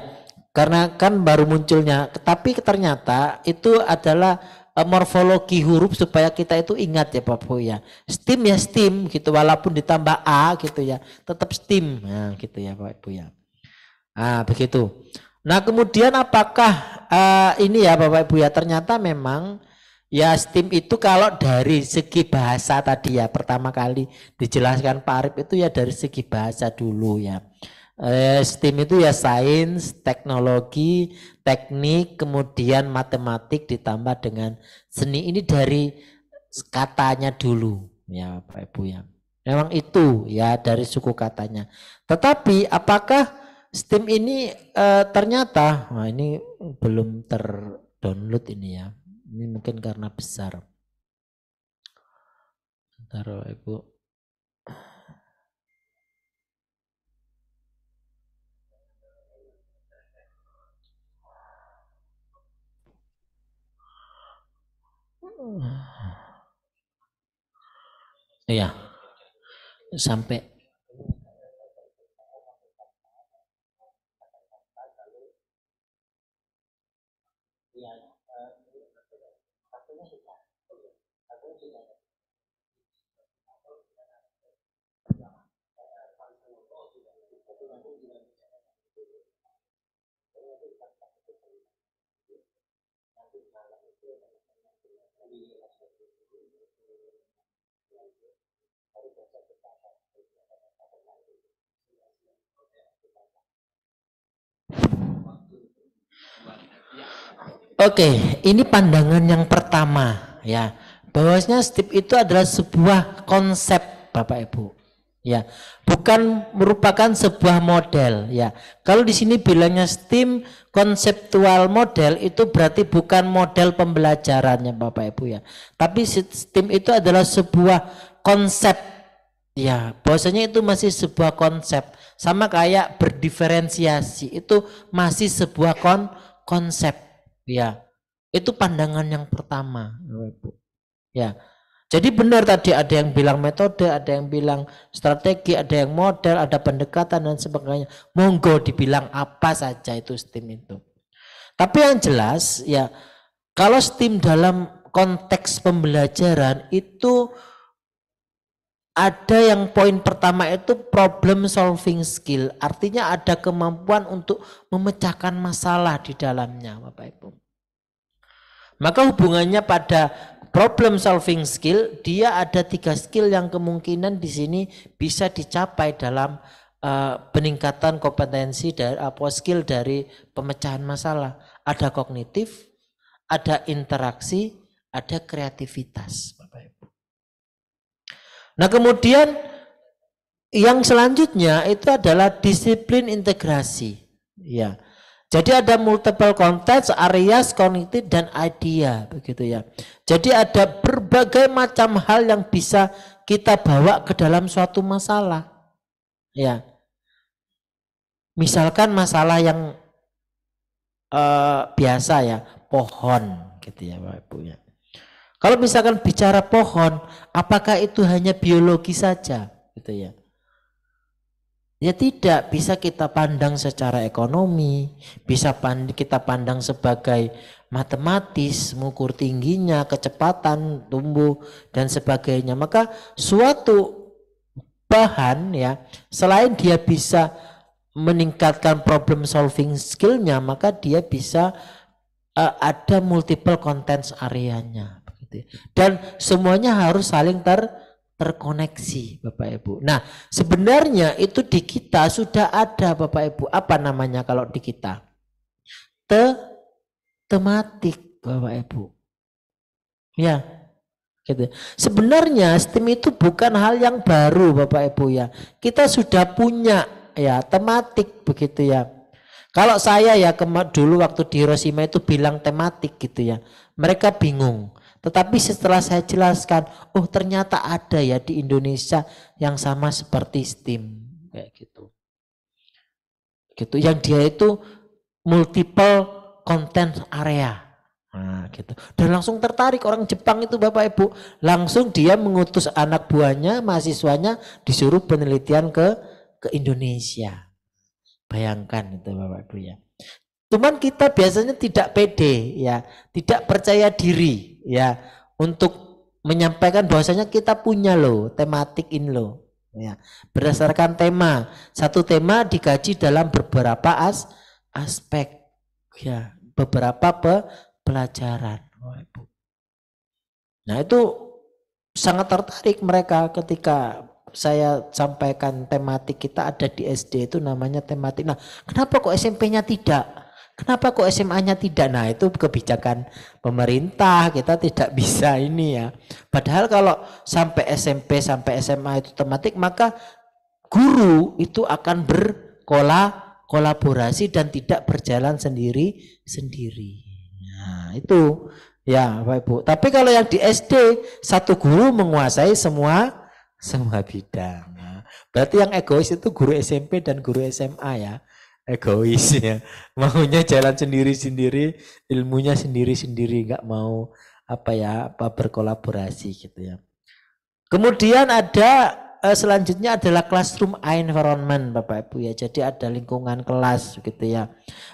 Karena kan baru munculnya, tapi ternyata itu adalah morfologi huruf supaya kita itu ingat ya Bapak Bu ya. STEAM ya STEAM gitu walaupun ditambah A gitu ya, tetap STEAM. Nah, gitu ya Bapak Bu ya. Nah, begitu. Nah, kemudian apakah ini ya Bapak Ibu ya, ternyata memang ya STEAM itu kalau dari segi bahasa tadi ya, pertama kali dijelaskan Pak Arif itu ya dari segi bahasa dulu ya. STEAM itu ya sains, teknologi, teknik, kemudian matematik ditambah dengan seni. Ini dari katanya dulu ya Bapak Ibu ya. Memang itu ya dari suku katanya. Tetapi apakah STEAM ini ternyata, nah ini belum terdownload ini ya. Ini mungkin karena besar. Bentar Ibu. Iya, sampai Oke, ini pandangan yang pertama ya. Bahwasanya STEAM itu adalah sebuah konsep Bapak Ibu. Ya, bukan merupakan sebuah model ya. Kalau di sini bilangnya STEAM konseptual model itu berarti bukan model pembelajarannya Bapak Ibu ya. Tapi STEAM itu adalah sebuah konsep ya. Bahwasanya itu masih sebuah konsep. Sama kayak berdiferensiasi itu masih sebuah konsep ya. Itu pandangan yang pertama Bapak Ibu. Ya. Jadi benar tadi ada yang bilang metode, ada yang bilang strategi, ada yang model, ada pendekatan dan sebagainya. Monggo dibilang apa saja itu STEAM itu. Tapi yang jelas ya kalau STEAM dalam konteks pembelajaran itu ada yang poin pertama itu problem solving skill. Artinya ada kemampuan untuk memecahkan masalah di dalamnya Bapak Ibu. Maka hubungannya pada problem solving skill, dia ada 3 skill yang kemungkinan di sini bisa dicapai dalam peningkatan kompetensi dari skill dari pemecahan masalah. Ada kognitif, ada interaksi, ada kreativitas, Bapak Ibu. Nah, kemudian yang selanjutnya itu adalah disiplin integrasi. Ya. Jadi ada multiple konteks, areas, kognitif dan idea begitu ya. Jadi ada berbagai macam hal yang bisa kita bawa ke dalam suatu masalah. Ya. Misalkan masalah yang biasa ya, pohon gitu ya Bapak Ibu ya. Kalau misalkan bicara pohon, apakah itu hanya biologi saja gitu ya? Ya tidak, bisa kita pandang secara ekonomi, bisa kita pandang sebagai matematis, mengukur tingginya, kecepatan tumbuh dan sebagainya. Maka suatu bahan ya, selain dia bisa meningkatkan problem solving skillnya, maka dia bisa ada multiple contents areanya. Dan semuanya harus saling terkoneksi Bapak Ibu. Nah sebenarnya itu di kita sudah ada Bapak Ibu. Apa namanya kalau di kita? Tematik Bapak Ibu. Ya. Gitu. Sebenarnya STEAM itu bukan hal yang baru Bapak Ibu ya. Kita sudah punya ya tematik begitu ya. Kalau saya ya dulu waktu di Hiroshima itu bilang tematik gitu ya. Mereka bingung. Tetapi setelah saya jelaskan, oh ternyata ada ya di Indonesia yang sama seperti STEAM kayak gitu. Gitu. Yang dia itu multiple content area. Nah, gitu. Dan langsung tertarik orang Jepang itu Bapak Ibu. Langsung dia mengutus anak buahnya, mahasiswanya disuruh penelitian ke Indonesia. Bayangkan itu Bapak Ibu ya. Cuman kita biasanya tidak pede ya, tidak percaya diri ya untuk menyampaikan bahwasanya kita punya loh tematik ini loh. Ya, berdasarkan tema, satu tema dikaji dalam beberapa aspek ya, beberapa pelajaran. Nah itu sangat tertarik mereka ketika saya sampaikan tematik kita ada di SD itu namanya tematik. Nah kenapa kok SMP-nya tidak? Kenapa kok SMA-nya tidak? Nah itu kebijakan pemerintah, kita tidak bisa ini ya. Padahal kalau sampai SMP sampai SMA itu tematik maka guru itu akan berkolaborasi dan tidak berjalan sendiri-sendiri. Nah itu ya Bapak Ibu. Tapi kalau yang di SD satu guru menguasai semua bidang. Nah, berarti yang egois itu guru SMP dan guru SMA ya. Egois ya, maunya jalan sendiri-sendiri, ilmunya sendiri-sendiri, nggak mau berkolaborasi gitu ya. Kemudian ada selanjutnya adalah classroom environment Bapak Ibu ya. Jadi ada lingkungan kelas gitu ya.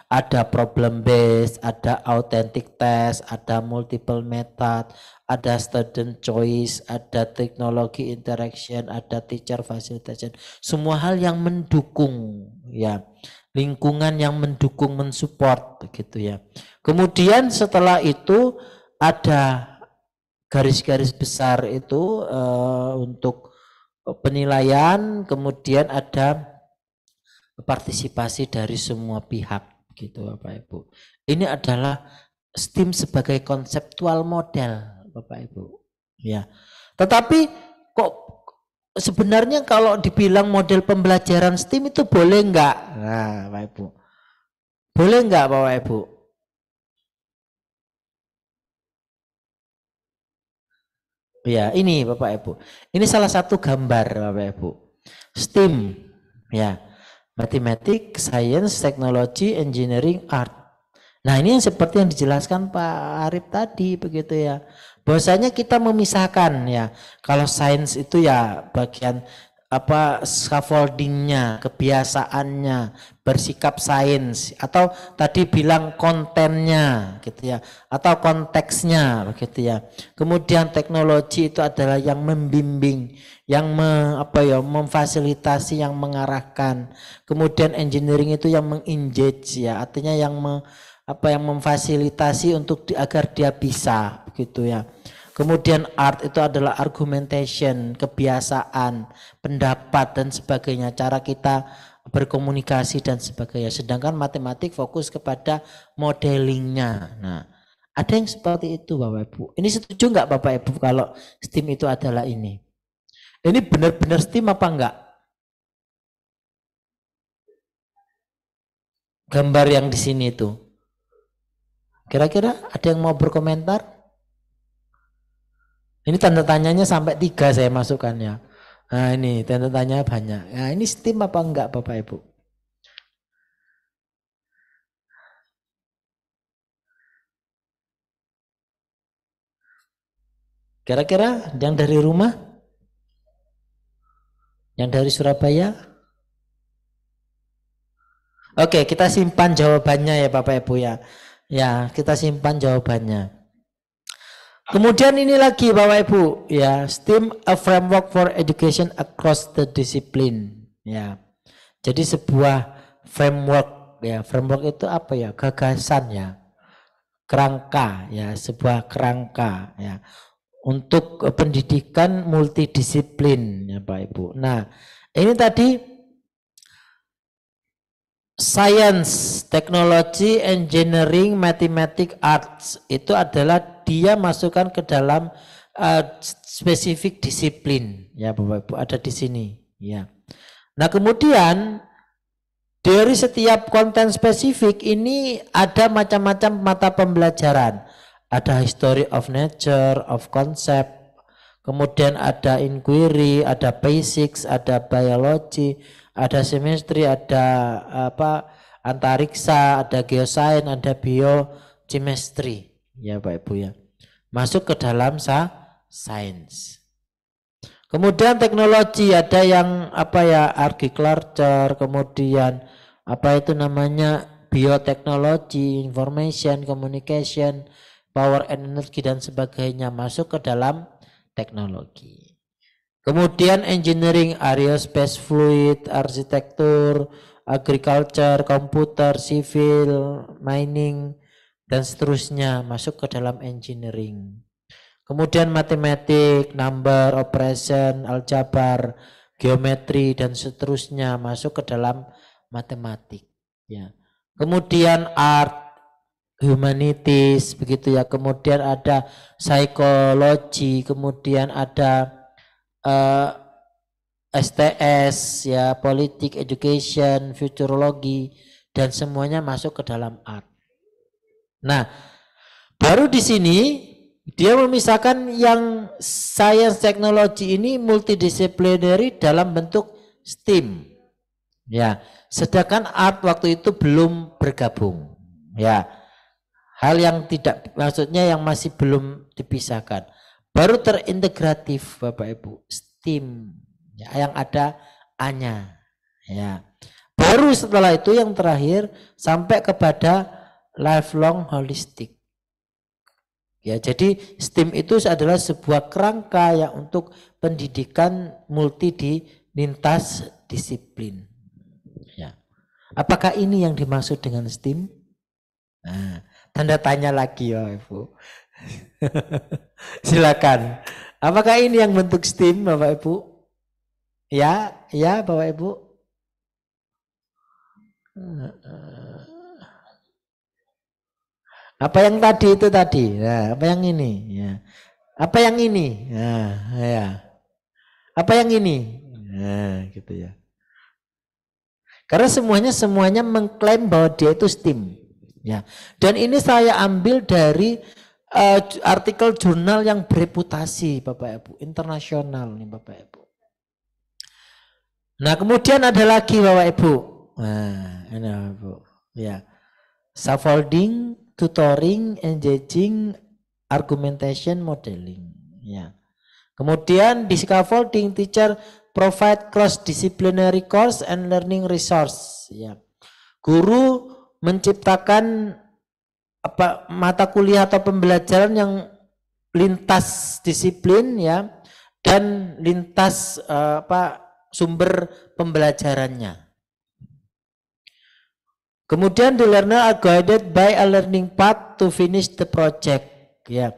Ada problem based, ada authentic test, ada multiple method, ada student choice, ada teknologi interaction, ada teacher facilitation. Semua hal yang mendukung ya. Lingkungan yang mendukung, mensupport gitu ya. Kemudian setelah itu ada garis-garis besar itu untuk penilaian, kemudian ada partisipasi dari semua pihak gitu Bapak Ibu. Ini adalah STEAM sebagai konseptual model Bapak Ibu. Ya. Tetapi kok sebenarnya kalau dibilang model pembelajaran STEAM itu boleh enggak? Nah, Bapak Ibu. Boleh enggak Bapak Ibu? Ya, ini Bapak Ibu. Ini salah satu gambar Bapak Ibu. STEAM ya. Mathematics, Science, Technology, Engineering, Art. Nah, ini yang seperti yang dijelaskan Pak Arif tadi begitu ya. Bahwasanya kita memisahkan ya. Kalau sains itu ya bagian scaffoldingnya, kebiasaannya, bersikap sains, atau tadi bilang kontennya gitu ya, atau konteksnya begitu ya. Kemudian teknologi itu adalah yang membimbing, yang memfasilitasi, yang mengarahkan. Kemudian engineering itu yang mengengage ya, artinya yang memfasilitasi untuk agar dia bisa begitu ya. Kemudian art itu adalah argumentation, kebiasaan, pendapat dan sebagainya, cara kita berkomunikasi dan sebagainya. Sedangkan matematik fokus kepada modelingnya. Nah, ada yang seperti itu Bapak Ibu. Ini setuju nggak Bapak Ibu kalau STEAM itu adalah ini? Ini benar-benar STEAM apa enggak? Gambar yang di sini itu. Kira-kira ada yang mau berkomentar? Ini tanda tanyanya sampai 3 saya masukkannya. Nah ini tanda tanya banyak. Nah ini STEAM apa enggak Bapak Ibu? Kira-kira yang dari rumah? Yang dari Surabaya? Oke, kita simpan jawabannya ya Bapak Ibu ya. Ya, kita simpan jawabannya. Kemudian ini lagi Bapak Ibu ya, STEAM a framework for education across the discipline ya. Jadi sebuah framework ya, framework itu apa ya? Gagasan ya. Kerangka ya, sebuah kerangka ya untuk pendidikan multidisiplin ya Pak Ibu. Nah, ini tadi science, technology, engineering, mathematics, arts itu adalah dia masukkan ke dalam spesifik disiplin ya Bapak Ibu, ada di sini ya. Nah, kemudian dari setiap konten spesifik ini ada macam-macam mata pembelajaran. Ada history of nature, of concept, kemudian ada inquiry, ada basics, ada biology, ada chemistry, ada antariksa, ada geoscience, ada biochemistry. Ya Pak Ibu ya. Masuk ke dalam sains. Kemudian teknologi ada yang agriculture, kemudian bioteknologi, information, communication, power and energy dan sebagainya masuk ke dalam teknologi. Kemudian engineering, aerospace, fluid, arsitektur, agriculture, komputer, civil, mining dan seterusnya masuk ke dalam engineering. Kemudian matematik, number, operation, aljabar, geometri dan seterusnya masuk ke dalam matematik. Ya. Kemudian art, humanities, begitu ya. Kemudian ada psikologi, kemudian ada STS, ya, politik, education, futurologi dan semuanya masuk ke dalam art. Nah, baru di sini dia memisahkan yang science technology ini multidisciplinary dalam bentuk STEAM. Ya, sedangkan art waktu itu belum bergabung. Ya. Hal yang tidak, maksudnya yang masih belum dipisahkan. Baru terintegratif Bapak Ibu, STEAM. Ya, yang ada A-nya. Ya. Baru setelah itu yang terakhir sampai kepada lifelong holistic. Ya, jadi STEAM itu adalah sebuah kerangka yang untuk pendidikan multi di lintas disiplin. Ya. Apakah ini yang dimaksud dengan STEAM? Nah, tanda tanya lagi ya Ibu. Silakan. Apakah ini yang bentuk STEAM Bapak Ibu? Ya, ya Bapak Ibu. Apa yang tadi itu tadi? Nah, apa yang ini? Ya. Apa yang ini? Nah, ya. Apa yang ini? Nah, gitu ya. Karena semuanya mengklaim bahwa dia itu STEAM. Ya. Dan ini saya ambil dari artikel jurnal yang bereputasi Bapak Ibu, internasional nih Bapak Ibu. Nah, kemudian ada lagi Bapak Ibu. Nah, ini Bapak Ibu. Ya. Scaffolding, tutoring, engaging, argumentation, modeling. Ya. Kemudian di scaffolding, teacher provide cross-disciplinary course and learning resource. Ya. Guru menciptakan mata kuliah atau pembelajaran yang lintas disiplin ya dan lintas sumber pembelajarannya. Kemudian the learner are guided by a learning path to finish the project. Ya.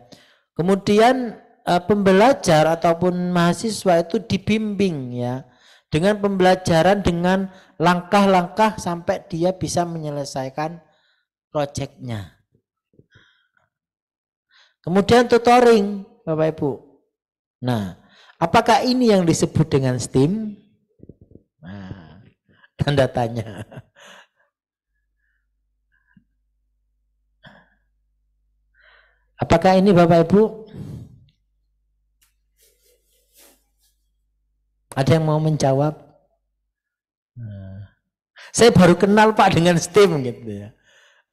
Kemudian pembelajar ataupun mahasiswa itu dibimbing ya dengan pembelajaran dengan langkah-langkah sampai dia bisa menyelesaikan proyeknya. Kemudian tutoring Bapak Ibu. Nah, apakah ini yang disebut dengan STEAM? Nah, tanda tanya. Apakah ini Bapak Ibu? Ada yang mau menjawab? Nah, saya baru kenal Pak dengan STEAM gitu ya.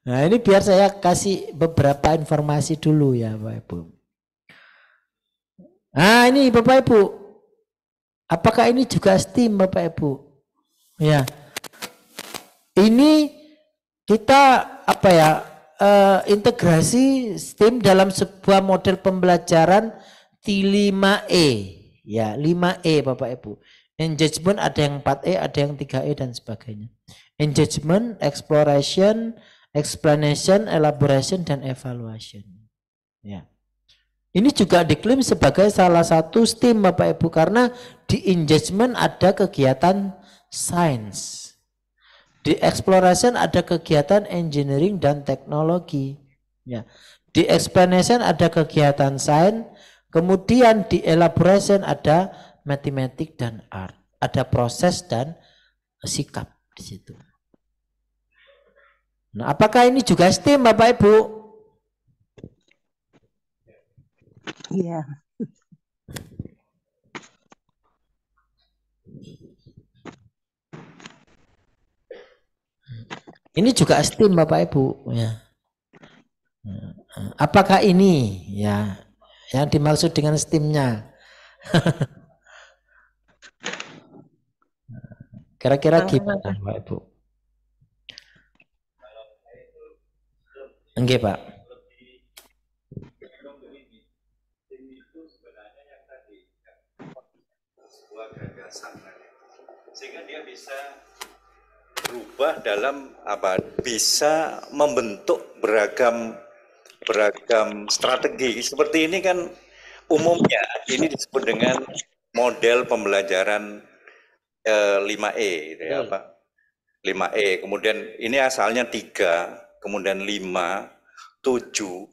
Nah, ini biar saya kasih beberapa informasi dulu ya Bapak Ibu. Nah, ini Bapak Ibu. Apakah ini juga STEAM Bapak Ibu? Ya. Ini kita integrasi STEAM dalam sebuah model pembelajaran T5E. Ya, 5E Bapak Ibu. Engagement ada yang 4E, ada yang 3E dan sebagainya. Engagement, exploration, explanation, elaboration dan evaluation. Ya. Ini juga diklaim sebagai salah satu STEAM Bapak Ibu karena di engagement ada kegiatan sains. Di exploration ada kegiatan engineering dan teknologi. Ya. Di explanation ada kegiatan sains, Kemudian di elaboration ada mathematik dan art, ada proses dan sikap di situ. Nah, apakah ini juga STEM, Bapak Ibu? Iya. Ini juga STEM, Bapak Ibu, ya. Apakah ini ya yang dimaksud dengan STEM-nya? Kira-kira gimana, Bapak Ibu? Enggak, Pak. Sehingga dia bisa berubah dalam apa? Bisa membentuk beragam strategi. Seperti ini kan umumnya ini disebut dengan model pembelajaran 5E gitu ya, apa? 5E. Kemudian ini asalnya 3, kemudian 5, 7.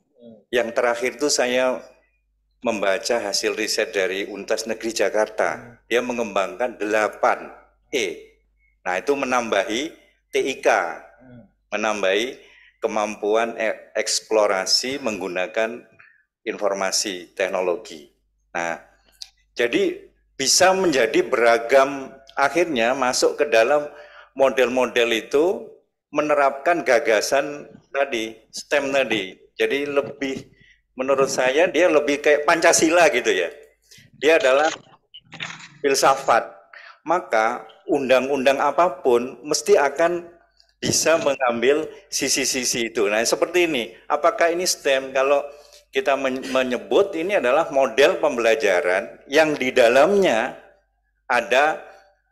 Yang terakhir itu saya membaca hasil riset dari Universitas Negeri Jakarta. Dia mengembangkan 8E. Nah, itu menambahi TIK, menambahi kemampuan eksplorasi menggunakan informasi teknologi. Nah, jadi bisa menjadi beragam, akhirnya masuk ke dalam model-model itu menerapkan gagasan tadi, STEM tadi. Jadi lebih, menurut saya dia lebih kayak Pancasila gitu ya. Dia adalah filsafat. Maka undang-undang apapun mesti akan bisa mengambil sisi-sisi itu. Nah, seperti ini. Apakah ini STEM? Kalau kita menyebut ini adalah model pembelajaran yang di dalamnya ada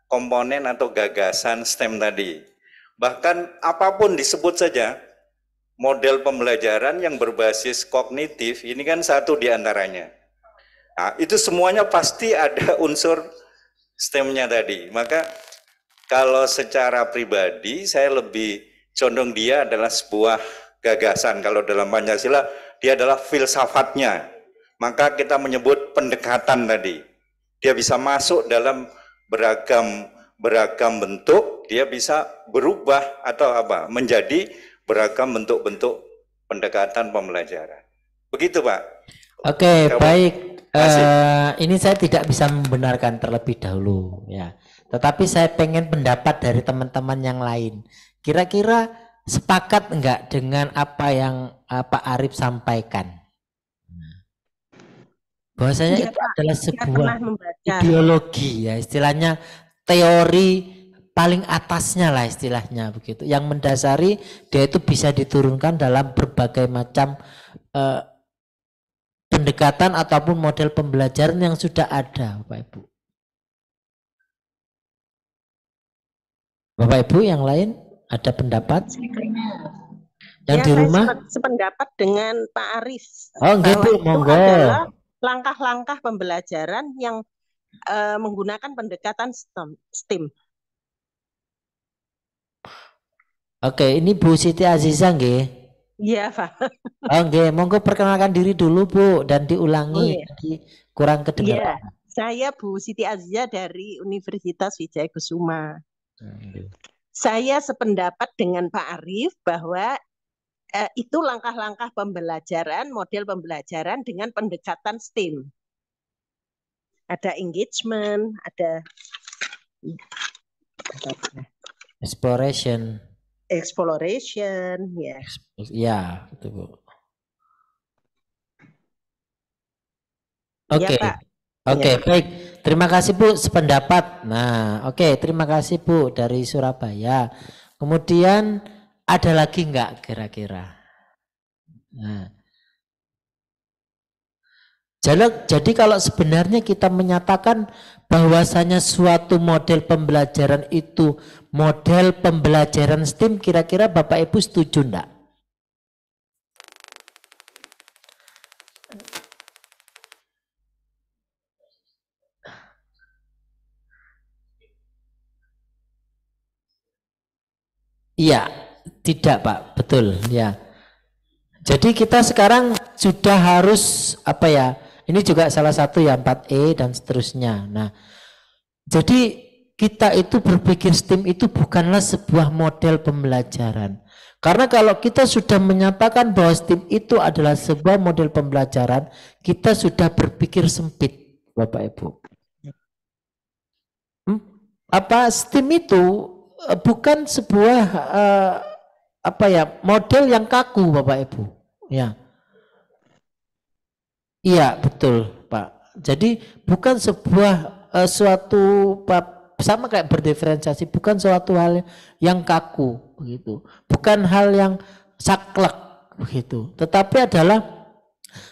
komponen atau gagasan STEM tadi. Bahkan apapun disebut saja, model pembelajaran yang berbasis kognitif, ini kan satu di antaranya. Nah, itu semuanya pasti ada unsur STEM-nya tadi. Maka kalau secara pribadi saya lebih condong dia adalah sebuah gagasan. Kalau dalam Pancasila dia adalah filsafatnya. Maka kita menyebut pendekatan tadi. Dia bisa masuk dalam beragam bentuk, dia bisa berubah atau apa? Menjadi beragam bentuk-bentuk pendekatan pembelajaran. Begitu, Pak. Oke, baik. Ini saya tidak bisa membenarkan terlebih dahulu ya. Tetapi saya pengen pendapat dari teman-teman yang lain. Kira-kira sepakat enggak dengan apa yang Pak Arif sampaikan? Bahwasanya itu adalah sebuah ideologi ya, istilahnya teori paling atasnya lah istilahnya begitu. Yang mendasari dia itu bisa diturunkan dalam berbagai macam pendekatan ataupun model pembelajaran yang sudah ada, Bapak Ibu. Bapak Ibu yang lain ada pendapat? Yang ya, di rumah? Saya sependapat dengan Pak Arif. Oh, gitu, monggo. Adalah langkah-langkah pembelajaran yang menggunakan pendekatan STEM. Oke, ini Bu Siti Aziza nggih? Iya, Pak. Oke, monggo perkenalkan diri dulu Bu dan diulangi, jadi kurang kedengaran. Iya, saya Bu Siti Aziza dari Universitas Wijaya Kusuma. Saya sependapat dengan Pak Arif bahwa itu langkah-langkah pembelajaran, model pembelajaran dengan pendekatan STEM. Ada engagement, ada exploration, ya. Ya, betul Bu. Oke, ya, oke, baik. Terima kasih Bu sependapat. Nah, oke, terima kasih Bu dari Surabaya. Kemudian ada lagi enggak kira-kira? Nah, jadi kalau sebenarnya kita menyatakan bahwasanya suatu model pembelajaran itu model pembelajaran STEM, kira-kira Bapak Ibu setuju enggak? Iya, tidak Pak, betul ya. Jadi kita sekarang sudah harus apa ya, Ini juga salah satu ya 4E dan seterusnya. Nah, jadi kita itu berpikir STEAM itu bukanlah sebuah model pembelajaran. Karena kalau kita sudah menyatakan bahwa STEAM itu adalah sebuah model pembelajaran, kita sudah berpikir sempit, Bapak Ibu. STEAM itu bukan sebuah model yang kaku, Bapak Ibu. Ya. Iya, betul, Pak. Jadi bukan sebuah suatu sama kayak berdiferensiasi, bukan suatu hal yang kaku begitu, bukan hal yang saklek begitu, tetapi adalah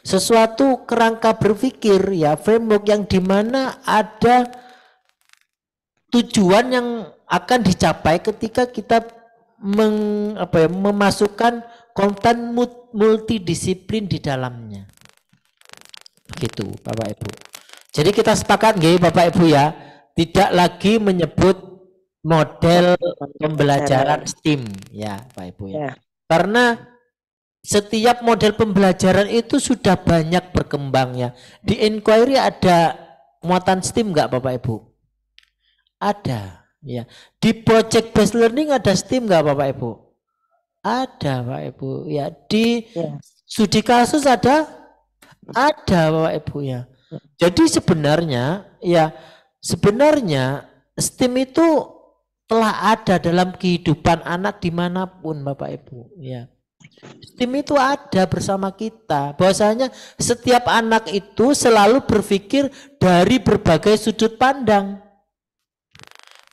sesuatu kerangka berpikir ya, framework yang dimana ada tujuan yang akan dicapai ketika kita memasukkan konten multidisiplin di dalamnya begitu, Bapak Ibu. Jadi kita sepakat nggih Bapak Ibu ya, tidak lagi menyebut model pembelajaran STEAM ya Pak Ibu ya. Karena setiap model pembelajaran itu sudah banyak berkembang ya. Di inquiry ada muatan STEAM enggak Bapak Ibu? Ada ya. Di project based learning ada STEAM enggak Bapak Ibu? Ada Pak Ibu ya. Di studi kasus ada Bapak Ibu ya. Jadi sebenarnya STEAM itu telah ada dalam kehidupan anak dimanapun Bapak Ibu ya. STEAM itu ada bersama kita. Bahwasanya setiap anak itu selalu berpikir dari berbagai sudut pandang.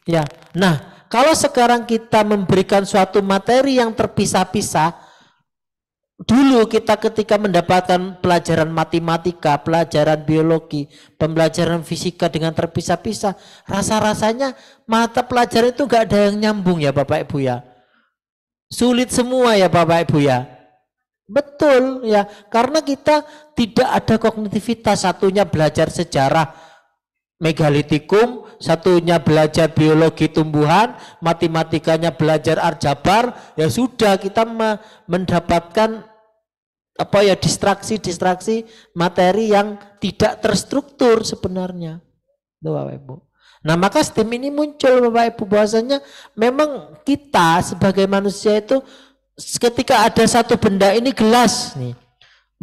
Ya. Nah, kalau sekarang kita memberikan suatu materi yang terpisah-pisah, dulu kita ketika mendapatkan pelajaran matematika, pelajaran biologi, pembelajaran fisika dengan terpisah-pisah, rasa-rasanya mata pelajaran itu gak ada yang nyambung ya Bapak Ibu ya. Sulit semua ya Bapak Ibu ya. Betul ya, karena kita tidak ada kognitivitas, satunya belajar sejarah megalitikum, satunya belajar biologi tumbuhan, matematikanya belajar aljabar, ya sudah kita mendapatkan distraksi materi yang tidak terstruktur sebenarnya. Tuh, Bapak Ibu. Nah, maka STEAM ini muncul Bapak Ibu, bahwasanya memang kita sebagai manusia itu ketika ada satu benda ini gelas nih,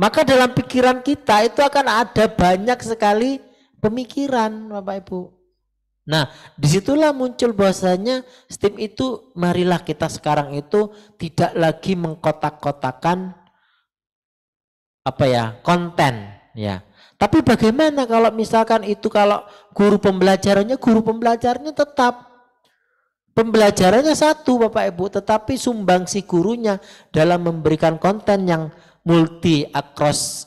maka dalam pikiran kita itu akan ada banyak sekali pemikiran Bapak Ibu. Nah, disitulah muncul bahwasanya STEAM itu marilah kita sekarang itu tidak lagi mengkotak-kotakan konten ya. Tapi bagaimana kalau misalkan itu kalau guru pembelajarannya tetap pembelajarannya satu Bapak Ibu, tetapi sumbangsi gurunya dalam memberikan konten yang multi across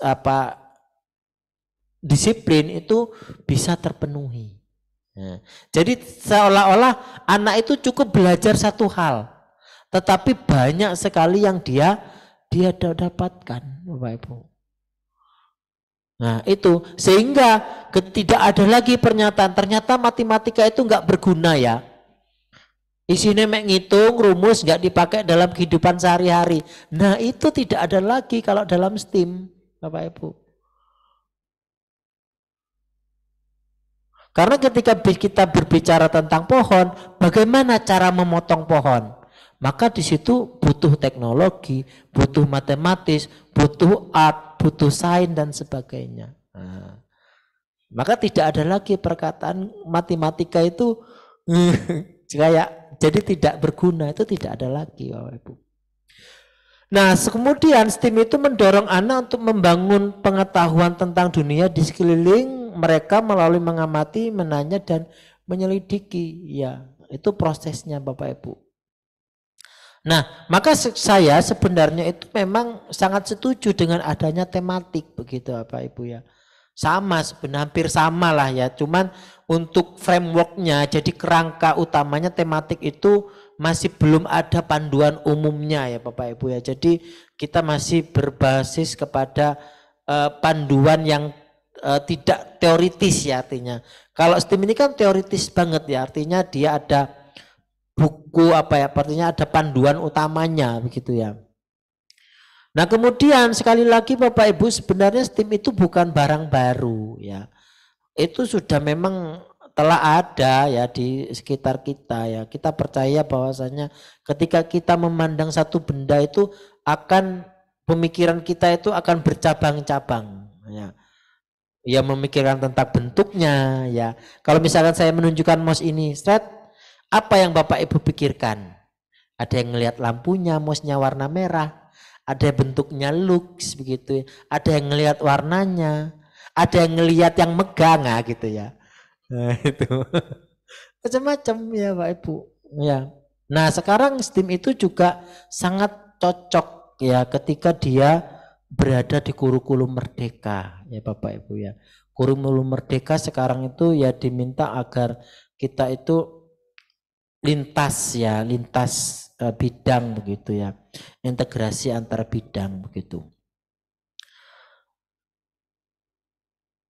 disiplin itu bisa terpenuhi. Nah, jadi seolah-olah anak itu cukup belajar satu hal, tetapi banyak sekali yang dia dapatkan Bapak Ibu. Nah itu sehingga tidak ada lagi pernyataan ternyata matematika itu enggak berguna ya. Isinya mek ngitung, rumus enggak dipakai dalam kehidupan sehari-hari. Nah itu tidak ada lagi kalau dalam STEAM Bapak Ibu. Karena ketika kita berbicara tentang pohon, bagaimana cara memotong pohon? Maka di situ butuh teknologi, butuh matematis, butuh art, butuh sains dan sebagainya. Nah, maka tidak ada lagi perkataan matematika itu kayak jadi tidak berguna, itu tidak ada lagi Bapak Ibu. Nah, kemudian STEAM itu mendorong anak untuk membangun pengetahuan tentang dunia di sekeliling mereka melalui mengamati, menanya dan menyelidiki. Ya, itu prosesnya Bapak Ibu. Nah, maka saya sebenarnya itu memang sangat setuju dengan adanya tematik begitu Bapak Ibu ya. Sama sebenarnya hampir sama lah ya, cuman untuk frameworknya jadi kerangka utamanya tematik itu masih belum ada panduan umumnya ya Bapak Ibu ya. Jadi kita masih berbasis kepada panduan yang tidak teoritis ya artinya. Kalau STEAM ini kan teoritis banget ya, artinya dia ada buku artinya ada panduan utamanya begitu ya. Nah, kemudian sekali lagi Bapak Ibu, sebenarnya STEAM itu bukan barang baru ya. Itu sudah memang telah ada ya di sekitar kita ya. Kita percaya bahwasanya ketika kita memandang satu benda itu akan pemikiran kita itu akan bercabang-cabang ya. Ya memikirkan tentang bentuknya ya. Kalau misalkan saya menunjukkan mouse ini, set, apa yang Bapak Ibu pikirkan? Ada yang ngelihat lampunya, mouse-nya warna merah, ada bentuknya lux begitu, ada yang ngelihat warnanya, ada yang ngelihat yang megang gitu ya. Nah, itu macam-macam ya Pak Ibu. Ya. Nah, sekarang STEAM itu juga sangat cocok ya ketika dia berada di kurikulum merdeka ya Bapak Ibu ya. Kurikulum merdeka sekarang itu ya diminta agar kita itu lintas ya, lintas bidang begitu ya. Integrasi antar bidang begitu.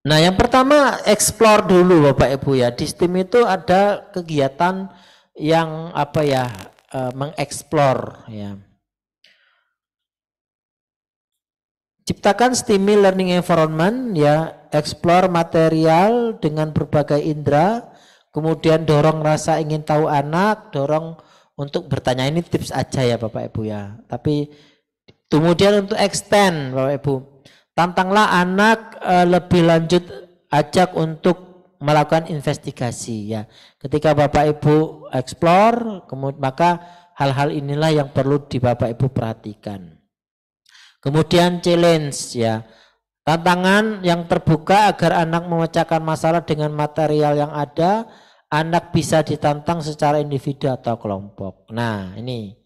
Nah, yang pertama explore dulu Bapak Ibu ya. Di STEAM itu ada kegiatan yang apa ya, mengeksplor ya. Ciptakan STEAMy learning environment ya, explore material dengan berbagai indera, kemudian dorong rasa ingin tahu anak, dorong untuk bertanya. Ini tips aja ya Bapak Ibu ya. Tapi kemudian untuk extend Bapak Ibu, tantanglah anak lebih lanjut, ajak untuk melakukan investigasi ya. Ketika Bapak Ibu explore, kemudian maka hal-hal inilah yang perlu di Bapak Ibu perhatikan. Kemudian challenge ya, tantangan yang terbuka agar anak memecahkan masalah dengan material yang ada. Anak bisa ditantang secara individu atau kelompok. Nah, ini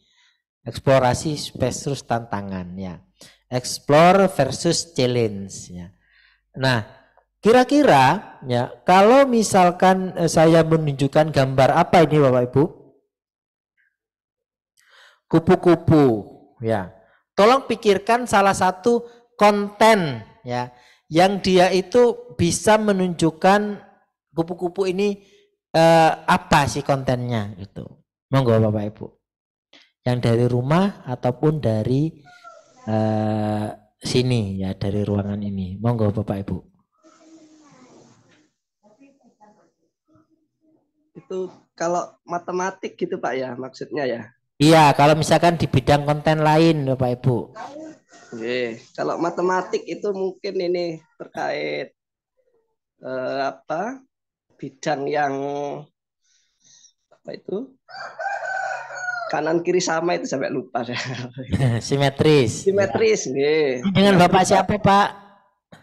eksplorasi versus tantangan ya. Explore versus challenge ya. Nah, kira-kira ya kalau misalkan saya menunjukkan gambar apa ini Bapak Ibu? Kupu-kupu ya. Tolong pikirkan salah satu konten ya yang dia itu bisa menunjukkan kupu-kupu ini apa sih kontennya gitu. Monggo Bapak Ibu. Yang dari rumah ataupun dari sini ya, dari ruangan ini. Monggo Bapak Ibu. Itu kalau matematik gitu Pak ya maksudnya ya. Iya, kalau misalkan di bidang konten lain Bapak Ibu. Kalau matematik itu mungkin ini terkait bidang yang apa itu kanan kiri sama itu sampai lupa saya. Simetris. Simetris, ya. Dengan Bapak siapa Pak?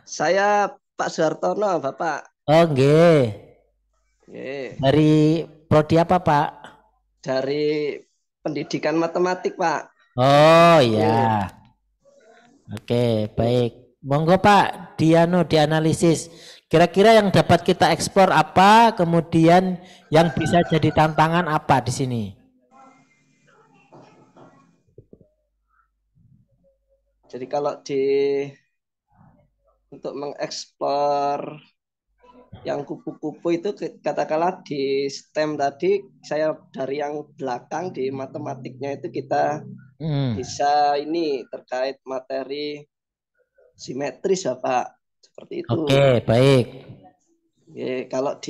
Saya Pak Suhartono, Bapak. Oh, nggih. Dari prodi apa Pak? Dari pendidikan matematik Pak. Oh ya. Oke, baik. Monggo Pak, dianalisis. Kira-kira yang dapat kita eksplor apa, kemudian yang bisa jadi tantangan apa di sini? Jadi kalau untuk mengeksplor yang kupu-kupu itu katakanlah di STEM tadi, saya dari yang belakang di matematiknya itu kita bisa ini terkait materi simetris ya Pak, seperti itu. Oke, baik. Kalau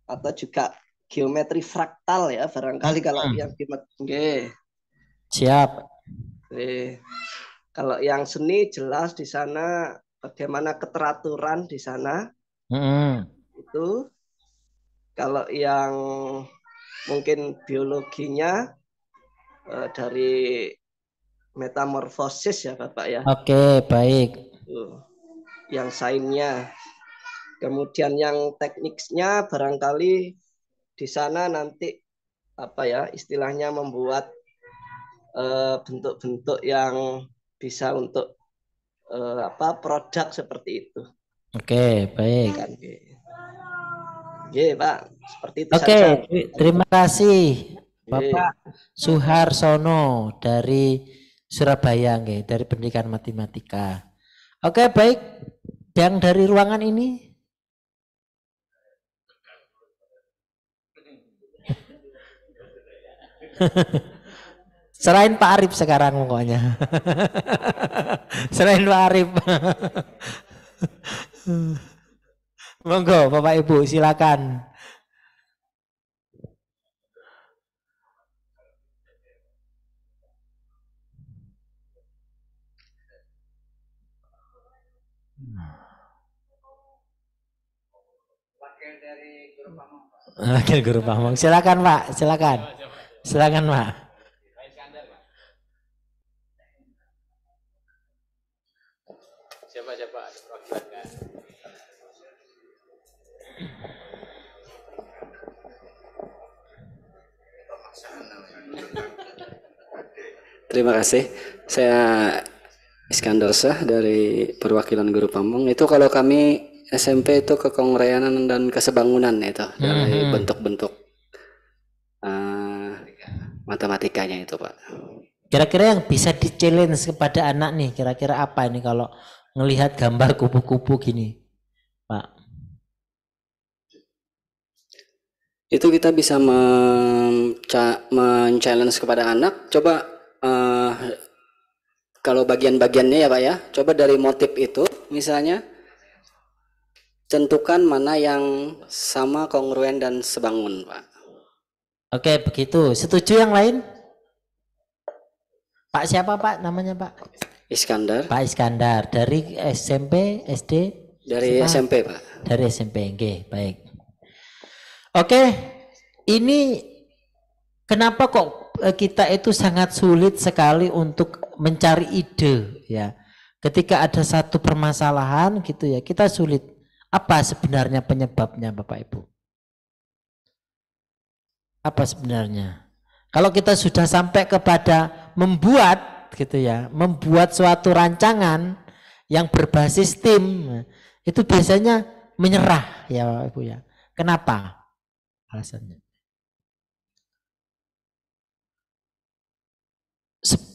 atau juga geometri fraktal ya barangkali kalau yang siap. Kalau yang seni jelas di sana bagaimana keteraturan di sana. Itu kalau yang mungkin biologinya dari metamorfosis ya Bapak ya. Oke, baik. Yang sainsnya. Kemudian yang tekniknya barangkali di sana nanti apa ya istilahnya membuat bentuk-bentuk yang bisa untuk produk seperti itu. Oke, baik. Pak, seperti itu Oke, saja. terima kasih Bapak Suharsono dari Surabaya, dari Pendidikan Matematika. Oke, baik. Yang dari ruangan ini. Serahin Pak Arif sekarang pokoknya. Serahin Pak Arif. Monggo Bapak Ibu silakan. Wakil Guru Pamong. Silakan Pak, silakan. Silakan Pak. Siapa perwakilan? Terima kasih. Saya Iskandar Shah dari perwakilan Guru Pamong. Itu kalau kami SMP itu kekongreanan dan kesebangunan itu dari bentuk-bentuk matematikanya itu Pak. Kira-kira yang bisa di-challenge kepada anak nih, kira-kira apa ini kalau ngelihat gambar kupu-kupu gini, Pak? Itu kita bisa men-challenge kepada anak. Coba kalau bagian-bagiannya ya Pak ya, coba dari motif itu misalnya tentukan mana yang sama, kongruen dan sebangun Pak. Oke begitu, setuju yang lain? Pak siapa Pak namanya Pak? Iskandar. Pak Iskandar dari SMP, SD? Dari siapa? SMP Pak. Dari SMP, oke baik. Oke, ini kenapa kok kita itu sangat sulit sekali untuk mencari ide ya. Ketika ada satu permasalahan gitu ya, kita sulit. Apa sebenarnya penyebabnya Bapak Ibu? Apa sebenarnya? Kalau kita sudah sampai kepada membuat gitu ya, membuat suatu rancangan yang berbasis tim, itu biasanya menyerah ya Bapak Ibu ya. Kenapa? Alasannya.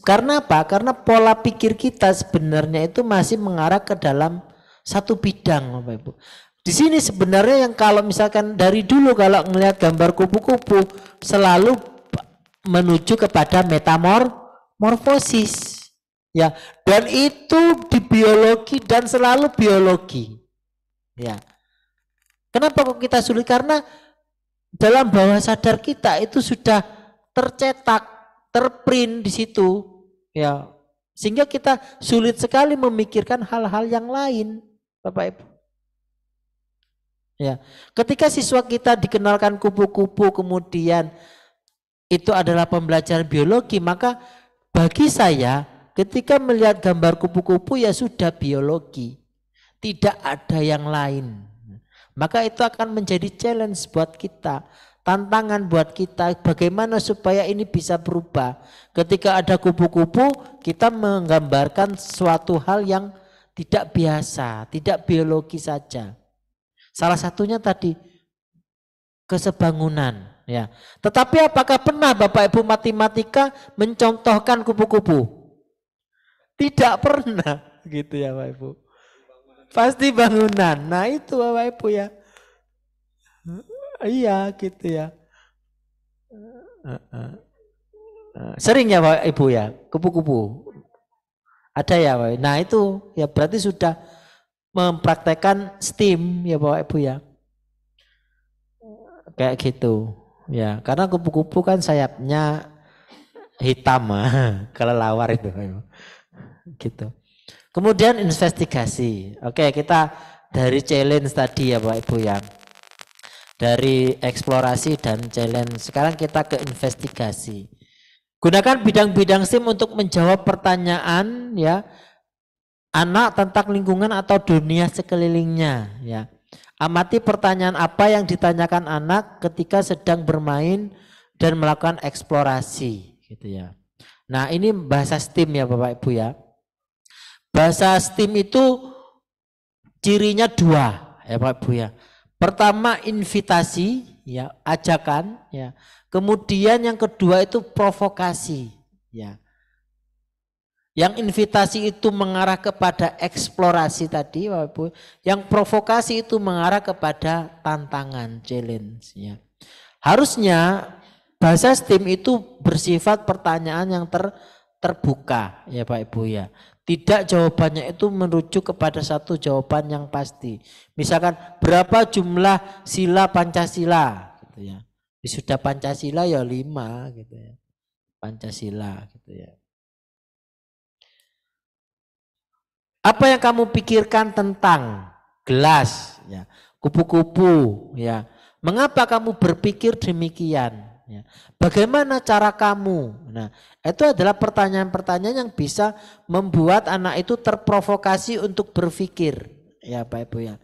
Karena apa? Karena pola pikir kita sebenarnya itu masih mengarah ke dalam satu bidang Bapak Ibu. Di sini sebenarnya yang kalau misalkan dari dulu kalau melihat gambar kupu-kupu selalu menuju kepada metamorfosis ya, dan itu di biologi dan selalu biologi ya. Kenapa kok kita sulit? Karena dalam bawah sadar kita itu sudah tercetak, terprint di situ ya, sehingga kita sulit sekali memikirkan hal-hal yang lain Bapak Ibu ya. Ketika siswa kita dikenalkan kupu-kupu kemudian itu adalah pembelajaran biologi, maka bagi saya ketika melihat gambar kupu-kupu ya sudah biologi, tidak ada yang lain. Maka itu akan menjadi challenge buat kita, tantangan buat kita bagaimana supaya ini bisa berubah. Ketika ada kupu-kupu kita menggambarkan suatu hal yang tidak biasa, tidak biologi saja. Salah satunya tadi kesebangunan ya. Tetapi apakah pernah Bapak Ibu matematika mencontohkan kupu-kupu? Tidak pernah gitu ya Bapak Ibu. Pasti bangunan. Nah itu Bapak Ibu ya. Iya gitu ya. Sering ya Bapak Ibu ya kupu-kupu. Ada ya Bapak. Nah itu ya berarti sudah mempraktekkan STEAM ya Bapak Ibu ya. Kayak gitu ya. Karena kupu-kupu kan sayapnya hitam kelelawar itu gitu. Kemudian investigasi. Oke, kita dari challenge tadi ya Bapak Ibu ya. Dari eksplorasi dan challenge. Sekarang kita ke investigasi. Gunakan bidang-bidang STEM untuk menjawab pertanyaan ya anak tentang lingkungan atau dunia sekelilingnya ya. Amati pertanyaan apa yang ditanyakan anak ketika sedang bermain dan melakukan eksplorasi gitu ya. Nah, ini bahasa STEM ya Bapak Ibu ya. Bahasa STEM itu cirinya dua ya Bapak Ibu ya. Pertama invitasi ya, ajakan ya. Kemudian yang kedua itu provokasi ya. Yang invitasi itu mengarah kepada eksplorasi tadi Bapak Ibu. Yang provokasi itu mengarah kepada tantangan, challenge ya. Harusnya Bahasa STEM itu bersifat pertanyaan yang terbuka ya Pak Ibu ya. Tidak jawabannya itu merujuk kepada satu jawaban yang pasti. Misalkan berapa jumlah sila Pancasila gitu ya. Sudah Pancasila ya 5 gitu ya. Pancasila gitu ya. Apa yang kamu pikirkan tentang gelas ya, kupu-kupu ya. Mengapa kamu berpikir demikian? Ya. Bagaimana cara kamu? Nah, itu adalah pertanyaan-pertanyaan yang bisa membuat anak itu terprovokasi untuk berpikir. Ya Pak Ibu ya.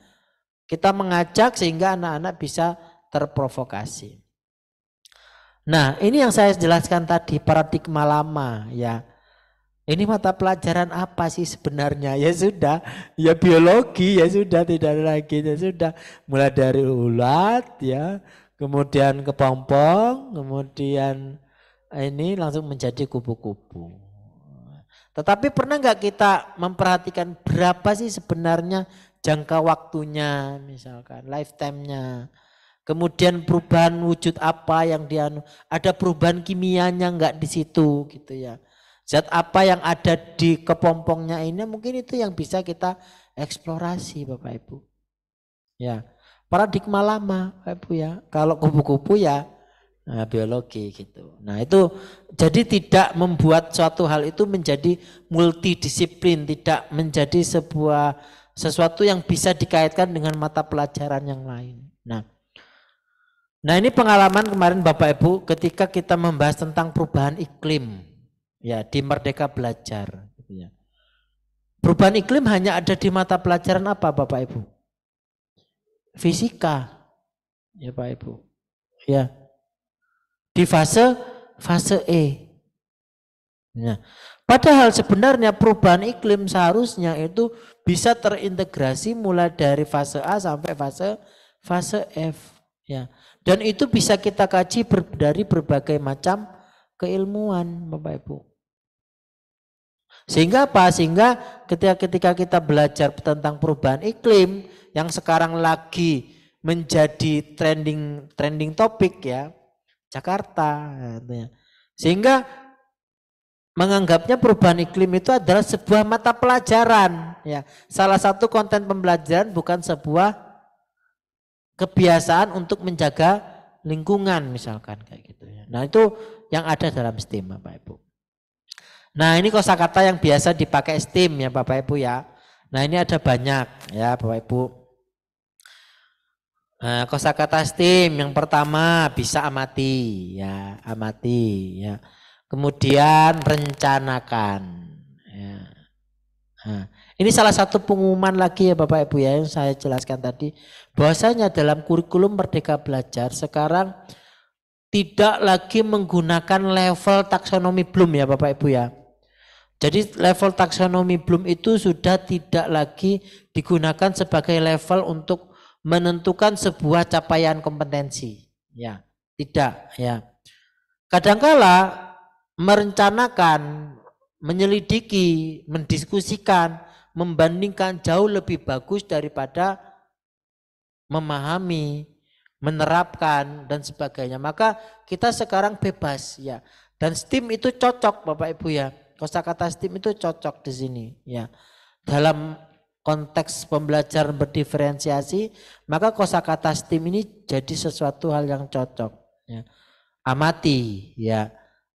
Kita mengajak sehingga anak-anak bisa terprovokasi. Nah, ini yang saya jelaskan tadi, paradigma lama ya. Ini mata pelajaran apa sih sebenarnya? Ya sudah, ya biologi, ya sudah, tidak ada lagi, ya sudah. Mulai dari ulat ya, kemudian kepompong, kemudian ini langsung menjadi kupu-kupu. Tetapi pernah nggak kita memperhatikan berapa sih sebenarnya jangka waktunya, misalkan lifetime-nya. Kemudian perubahan wujud apa yang ada perubahan kimianya nggak di situ gitu ya. Zat apa yang ada di kepompongnya ini mungkin itu yang bisa kita eksplorasi Bapak Ibu. Ya, paradigma lama Bapak Ibu ya. Kalau kupu-kupu ya biologi gitu. Nah itu jadi tidak membuat suatu hal itu menjadi multidisiplin, tidak menjadi sesuatu yang bisa dikaitkan dengan mata pelajaran yang lain. Nah ini pengalaman kemarin Bapak Ibu ketika kita membahas tentang perubahan iklim. Ya di Merdeka Belajar gitu ya. Perubahan iklim hanya ada di mata pelajaran apa Bapak Ibu? Fisika. Ya Pak Ibu. Ya. Di fase E. Ya. Padahal sebenarnya perubahan iklim seharusnya itu bisa terintegrasi mulai dari fase A sampai fase F. Ya. Dan itu bisa kita kaji dari berbagai macam keilmuan Bapak Ibu. Sehingga apa? Sehingga ketika kita belajar tentang perubahan iklim yang sekarang lagi menjadi trending topik ya, Jakarta. Sehingga menganggapnya perubahan iklim itu adalah sebuah mata pelajaran. Ya, salah satu konten pembelajaran bukan sebuah kebiasaan untuk menjaga lingkungan misalkan kayak gitu ya. Nah itu yang ada dalam STEM Bapak Ibu. Nah ini kosakata yang biasa dipakai STEM ya Bapak Ibu ya. Nah ini ada banyak ya Bapak Ibu. Nah, kosakata STEM yang pertama bisa amati ya, Kemudian rencanakan ya. Nah, ini salah satu pengumuman lagi ya Bapak Ibu ya yang saya jelaskan tadi. Bahwasanya dalam kurikulum Merdeka Belajar sekarang tidak lagi menggunakan level taksonomi Bloom ya Bapak Ibu ya. Jadi level taksonomi Bloom itu sudah tidak lagi digunakan sebagai level untuk menentukan sebuah capaian kompetensi. Ya, tidak ya. Kadangkala merencanakan, menyelidiki, mendiskusikan, membandingkan jauh lebih bagus daripada memahami, menerapkan dan sebagainya. Maka kita sekarang bebas ya. Dan STEM itu cocok Bapak Ibu ya. Kosakata STEM itu cocok di sini ya. Dalam konteks pembelajaran berdiferensiasi, maka kosakata STEM ini jadi sesuatu hal yang cocok ya. Amati ya,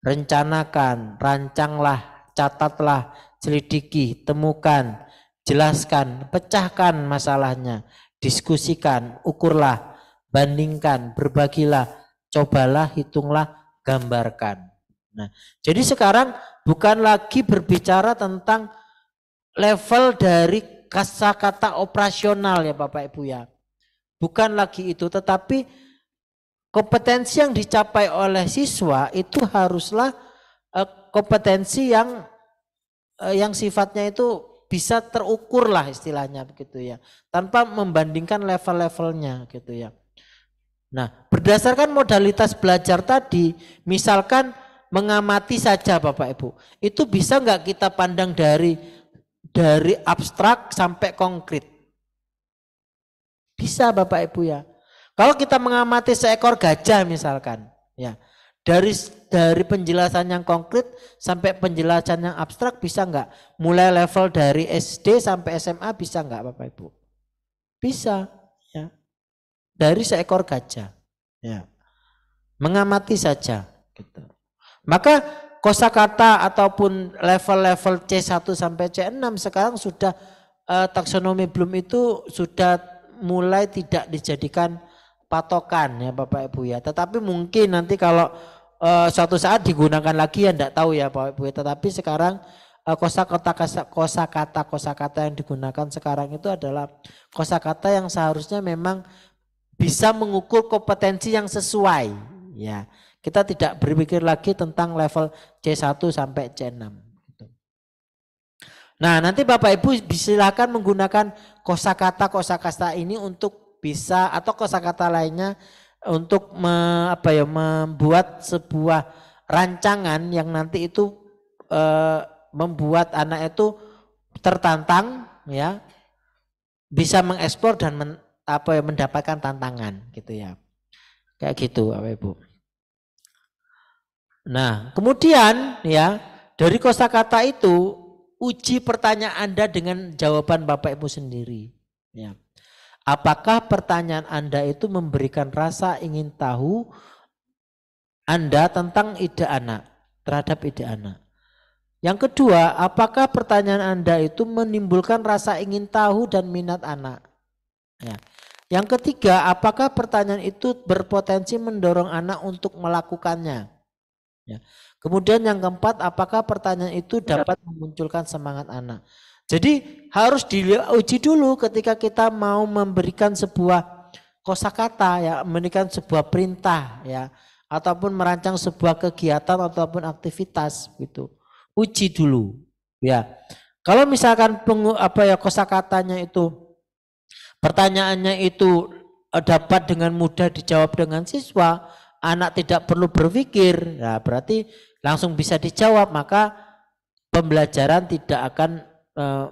rencanakan, rancanglah, catatlah, selidiki, temukan, jelaskan, pecahkan masalahnya, diskusikan, ukurlah, bandingkan, berbagilah, cobalah, hitunglah, gambarkan. Nah, jadi sekarang bukan lagi berbicara tentang level dari kosakata operasional ya Bapak Ibu ya. Bukan lagi itu, tetapi kompetensi yang dicapai oleh siswa itu haruslah kompetensi yang sifatnya itu bisa terukur lah istilahnya begitu ya. Tanpa membandingkan level-levelnya gitu ya. Nah, berdasarkan modalitas belajar tadi, misalkan mengamati saja Bapak Ibu, itu bisa nggak kita pandang dari abstrak sampai konkret? Bisa Bapak Ibu ya. Kalau kita mengamati seekor gajah misalkan, ya, Dari penjelasan yang konkret sampai penjelasan yang abstrak bisa enggak? Mulai level dari SD sampai SMA bisa enggak Bapak Ibu? Bisa, ya. Dari seekor gajah, ya. Mengamati saja, gitu. Maka kosakata ataupun level-level C1 sampai C6 sekarang sudah taksonomi Bloom itu sudah mulai tidak dijadikan patokan ya Bapak Ibu ya. Tetapi mungkin nanti kalau suatu saat digunakan lagi ya enggak tahu ya Bapak Ibu ya. Tetapi sekarang kosakata yang digunakan sekarang itu adalah kosakata yang seharusnya memang bisa mengukur kompetensi yang sesuai ya. Kita tidak berpikir lagi tentang level C1 sampai C6. Nah, nanti Bapak Ibu silakan menggunakan kosakata ini untuk bisa atau kosakata lainnya untuk membuat sebuah rancangan yang nanti itu membuat anak itu tertantang ya, bisa mengeksplor dan mendapatkan tantangan gitu ya. Kayak gitu Bapak Ibu. Nah, kemudian ya dari kosakata itu uji pertanyaan Anda dengan jawaban Bapak Ibu sendiri ya. Apakah pertanyaan Anda itu memberikan rasa ingin tahu Anda tentang ide anak, terhadap ide anak. Yang kedua, apakah pertanyaan Anda itu menimbulkan rasa ingin tahu dan minat anak? Ya. Yang ketiga, apakah pertanyaan itu berpotensi mendorong anak untuk melakukannya? Ya. Kemudian yang keempat, apakah pertanyaan itu dapat memunculkan semangat anak? Jadi harus diuji dulu ketika kita mau memberikan sebuah kosakata ya, memberikan sebuah perintah ya, ataupun merancang sebuah kegiatan ataupun aktivitas gitu. Uji dulu ya. Kalau misalkan kosakatanya itu pertanyaannya itu dapat dengan mudah dijawab dengan siswa, anak tidak perlu berpikir, nah berarti langsung bisa dijawab, maka pembelajaran tidak akan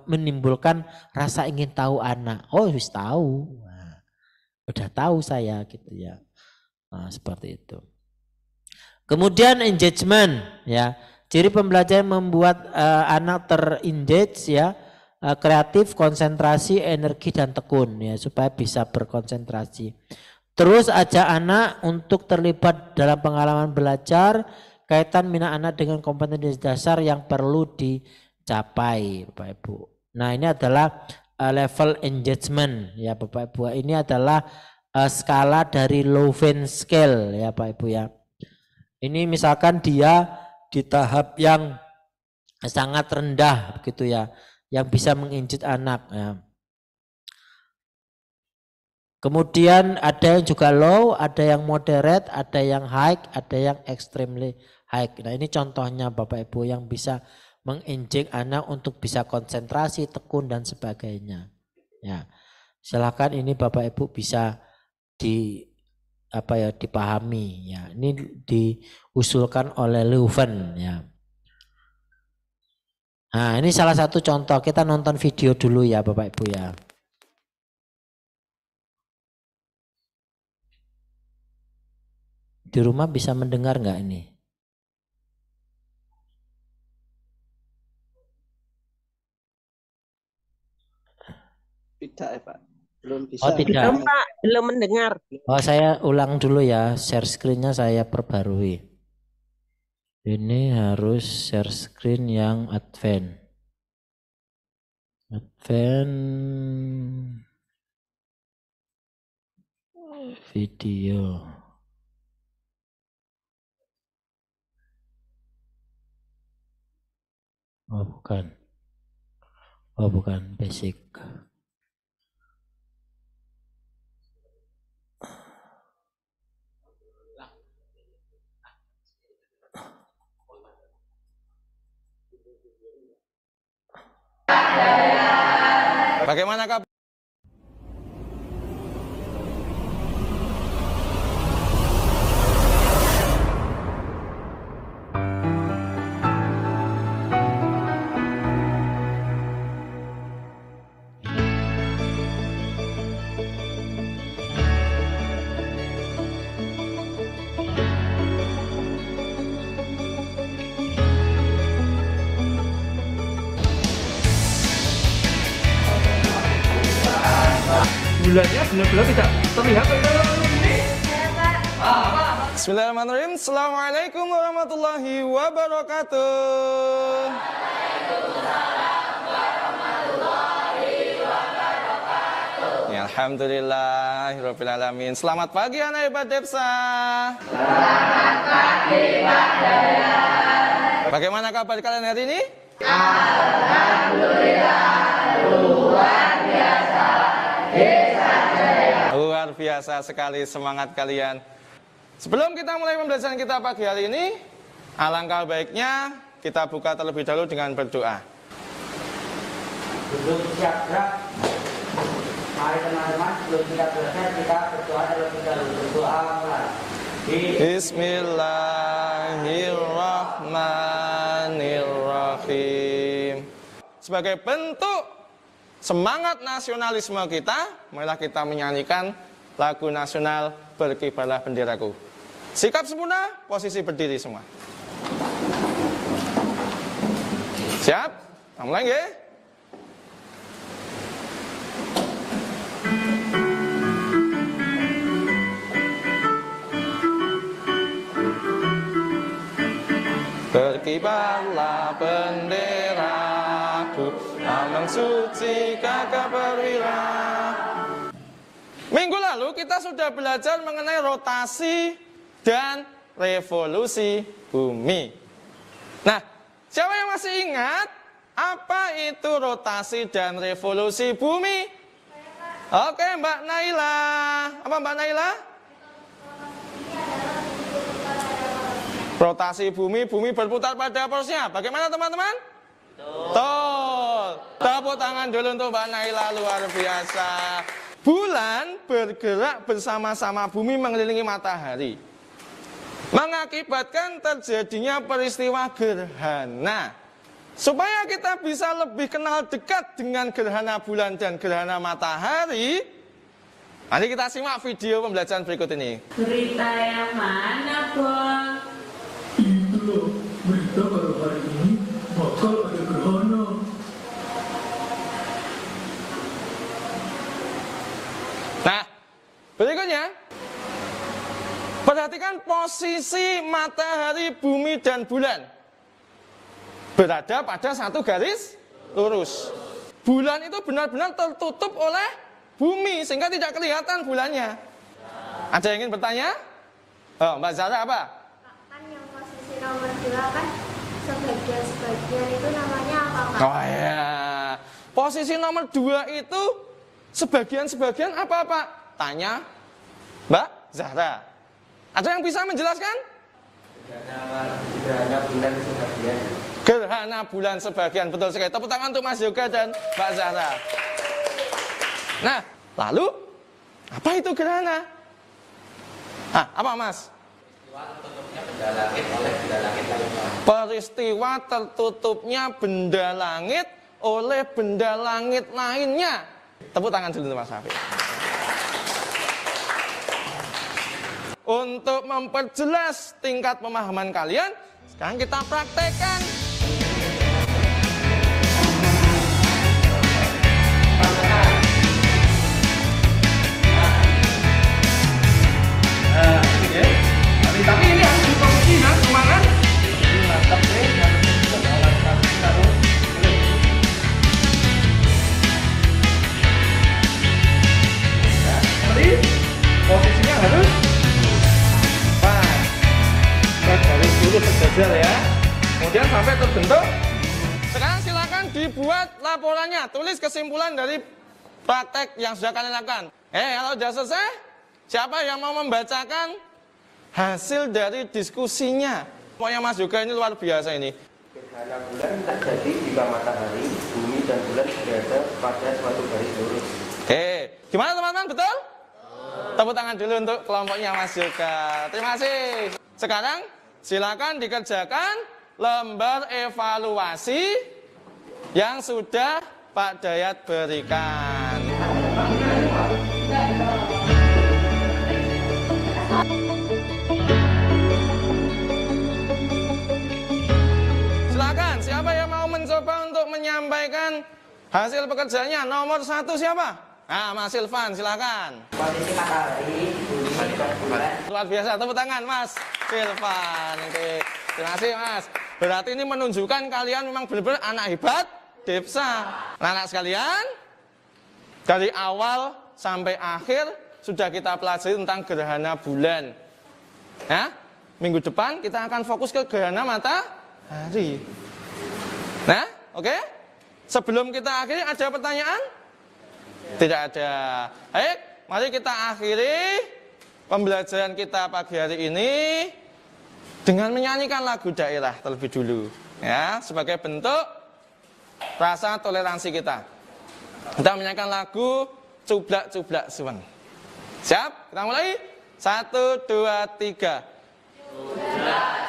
menimbulkan rasa ingin tahu anak. Oh, wis tahu, nah, udah tahu saya gitu ya. Nah, seperti itu. Kemudian engagement ya, ciri pembelajaran membuat anak terengage ya. Kreatif, konsentrasi, energi dan tekun ya supaya bisa berkonsentrasi. Terus ajak anak untuk terlibat dalam pengalaman belajar, kaitan minat anak dengan kompetensi dasar yang perlu dicapai Bapak Ibu. Nah, ini adalah level engagement ya Bapak Ibu. Ini adalah skala dari Louvain scale ya Bapak Ibu ya. Ini misalkan dia di tahap yang sangat rendah begitu ya, yang bisa mengengage anak ya. Kemudian ada yang juga low, ada yang moderate, ada yang high, ada yang extremely high. Nah, ini contohnya Bapak Ibu yang bisa mengengage anak untuk bisa konsentrasi, tekun dan sebagainya. Ya. Silakan ini Bapak Ibu bisa dipahami ya. Ini diusulkan oleh Louvain ya. Nah, ini salah satu contoh. Kita nonton video dulu ya Bapak Ibu ya. Di rumah bisa mendengar nggak ini? Tidak ya Pak, belum bisa. Oh tidak. Belum Pak, belum mendengar. Oh, saya ulang dulu ya, share screen-nya saya perbarui. Ini harus share screen yang advance. Video. Oh bukan. Oh bukan, basic. Bagaimana kabar? bulannya benar-benar tidak terlihat. Bismillahirrahmanirrahim. Assalamualaikum warahmatullahi wabarakatuh. Ya, alhamdulillahirabbil alamin. Selamat pagi anak hebat Depsa. Selamat pagi Pak Dayat. Bagaimana kabar kalian hari ini? Alhamdulillah luar biasa. Luar biasa sekali semangat kalian. Sebelum kita mulai pembelajaran kita pagi hari ini, alangkah baiknya kita buka terlebih dahulu dengan berdoa. Sebelum siap gerak, mari teman-teman, sebelum kita belajar, kita berdoa terlebih dahulu. Berdoa mulai. Bismillahirrahmanirrahim. Sebagai bentuk semangat nasionalisme kita, marilah kita menyanyikan lagu nasional Berkibarlah Benderaku. Sikap sempurna, posisi berdiri semua. Siap? Mulai nggih? Berkibarlah benderaku, lambang suci Kakak Perwira. Minggu lalu kita sudah belajar mengenai rotasi dan revolusi bumi. Nah, siapa yang masih ingat apa itu rotasi dan revolusi bumi? Oke, Mbak Naila. Apa Mbak Naila? Rotasi bumi, bumi berputar pada porosnya. Bagaimana teman-teman? Betul. Tepuk tangan dulu untuk Mbak Naila, luar biasa. Bulan bergerak bersama-sama bumi mengelilingi matahari, mengakibatkan terjadinya peristiwa gerhana. Supaya kita bisa lebih kenal dekat dengan gerhana bulan dan gerhana matahari, mari kita simak video pembelajaran berikut ini. Berita yang mana, Bang? Itu loh, berita kalau hari ini bakal ada gerhana. Nah, berikutnya, perhatikan posisi matahari, bumi, dan bulan berada pada satu garis lurus. Bulan itu benar-benar tertutup oleh bumi sehingga tidak kelihatan bulannya. Ada yang ingin bertanya? Oh, Mbak Zara apa? Kan yang posisi nomor 2 kan sebagian-sebagian itu namanya apa, Pak? Oh ya, posisi nomor 2 itu sebagian-sebagian apa, Pak? Tanya Mbak Zahra. Ada yang bisa menjelaskan? Gerhana bulan sebagian. Gerhana bulan sebagian, betul sekali. Tepuk tangan untuk Mas Yoga dan Mbak Zahra. Nah, lalu apa itu gerhana? Apa Mas? Peristiwa tertutupnya benda langit oleh benda langit lainnya. Tepuk tangan dulu Mas Hafiz. Untuk memperjelas tingkat pemahaman kalian, sekarang kita praktekkan. Tapi ini harus diproduksi ya, semangat. Mantap deh, posisinya harus pas garis dulu sejajar ya, kemudian sampai terbentuk. Sekarang silakan dibuat laporannya, tulis kesimpulan dari praktek yang sudah kalian lakukan. Kalau sudah selesai, siapa yang mau membacakan hasil dari diskusinya? Pokoknya Mas Yoga ini luar biasa ini. Gerhana bulan terjadi jika matahari, bumi, dan bulan berada pada suatu garis lurus. Gimana teman-teman, betul? Tepuk tangan dulu untuk kelompoknya Mas Yoga. Terima kasih. Sekarang silakan dikerjakan lembar evaluasi yang sudah Pak Dayat berikan. Silakan, siapa yang mau mencoba untuk menyampaikan hasil pekerjaannya? Nomor 1 siapa? Nah, Mas Silvan, silakan. Posisi matahari di bumi dan bulan. Luar biasa, tepuk tangan Mas Silvan. Oke. Terima kasih Mas. Berarti ini menunjukkan kalian memang benar-benar anak hebat Depsa. Nah, anak sekalian, dari awal sampai akhir sudah kita pelajari tentang gerhana bulan. Ya, minggu depan kita akan fokus ke gerhana matahari. Nah, oke? Sebelum kita akhiri, ada pertanyaan? Tidak ada. Baik, mari kita akhiri pembelajaran kita pagi hari ini dengan menyanyikan lagu daerah terlebih dulu, ya, sebagai bentuk rasa toleransi kita. Kita menyanyikan lagu Cublak Cublak Suweng. Siap? Kita mulai. 1, 2, 3.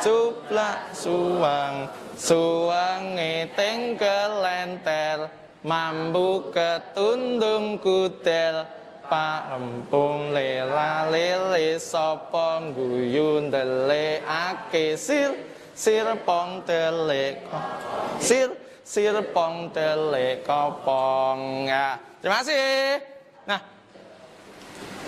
Cublak suweng, suwenge tingkel lenter, mambu ketundung kudel, pak rempung lela lele sopong guyun dele ake sir pong dele sir pong dele kopong. Ya, terima kasih. Nah,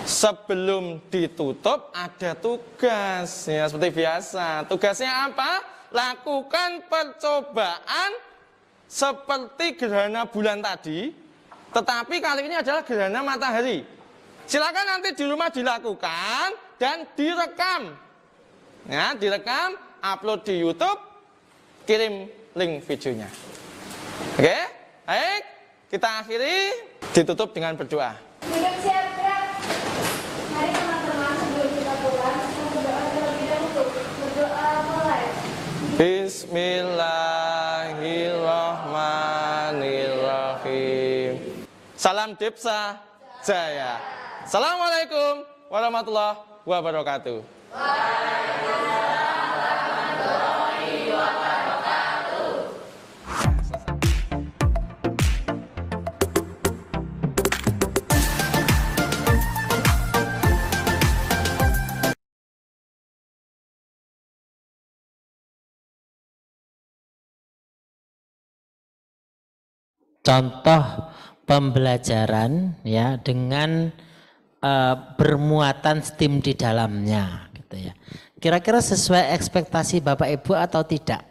sebelum ditutup ada tugas, ya seperti biasa. Tugasnya apa? Lakukan percobaan seperti gerhana bulan tadi, tetapi kali ini adalah gerhana matahari. Silakan nanti di rumah dilakukan dan direkam. Ya, direkam, upload di YouTube, kirim link videonya. Oke? Baik, kita akhiri, ditutup dengan berdoa. Mari teman-teman sebelum kita pulang, kita berdoa terlebih dahulu. Berdoa mulai. Bismillahirrahmanirrahim. Salam Depsa Jaya. Assalamualaikum warahmatullahi wabarakatuh. Contoh pembelajaran ya dengan bermuatan STEAM di dalamnya gitu ya. Kira-kira sesuai ekspektasi Bapak Ibu atau tidak?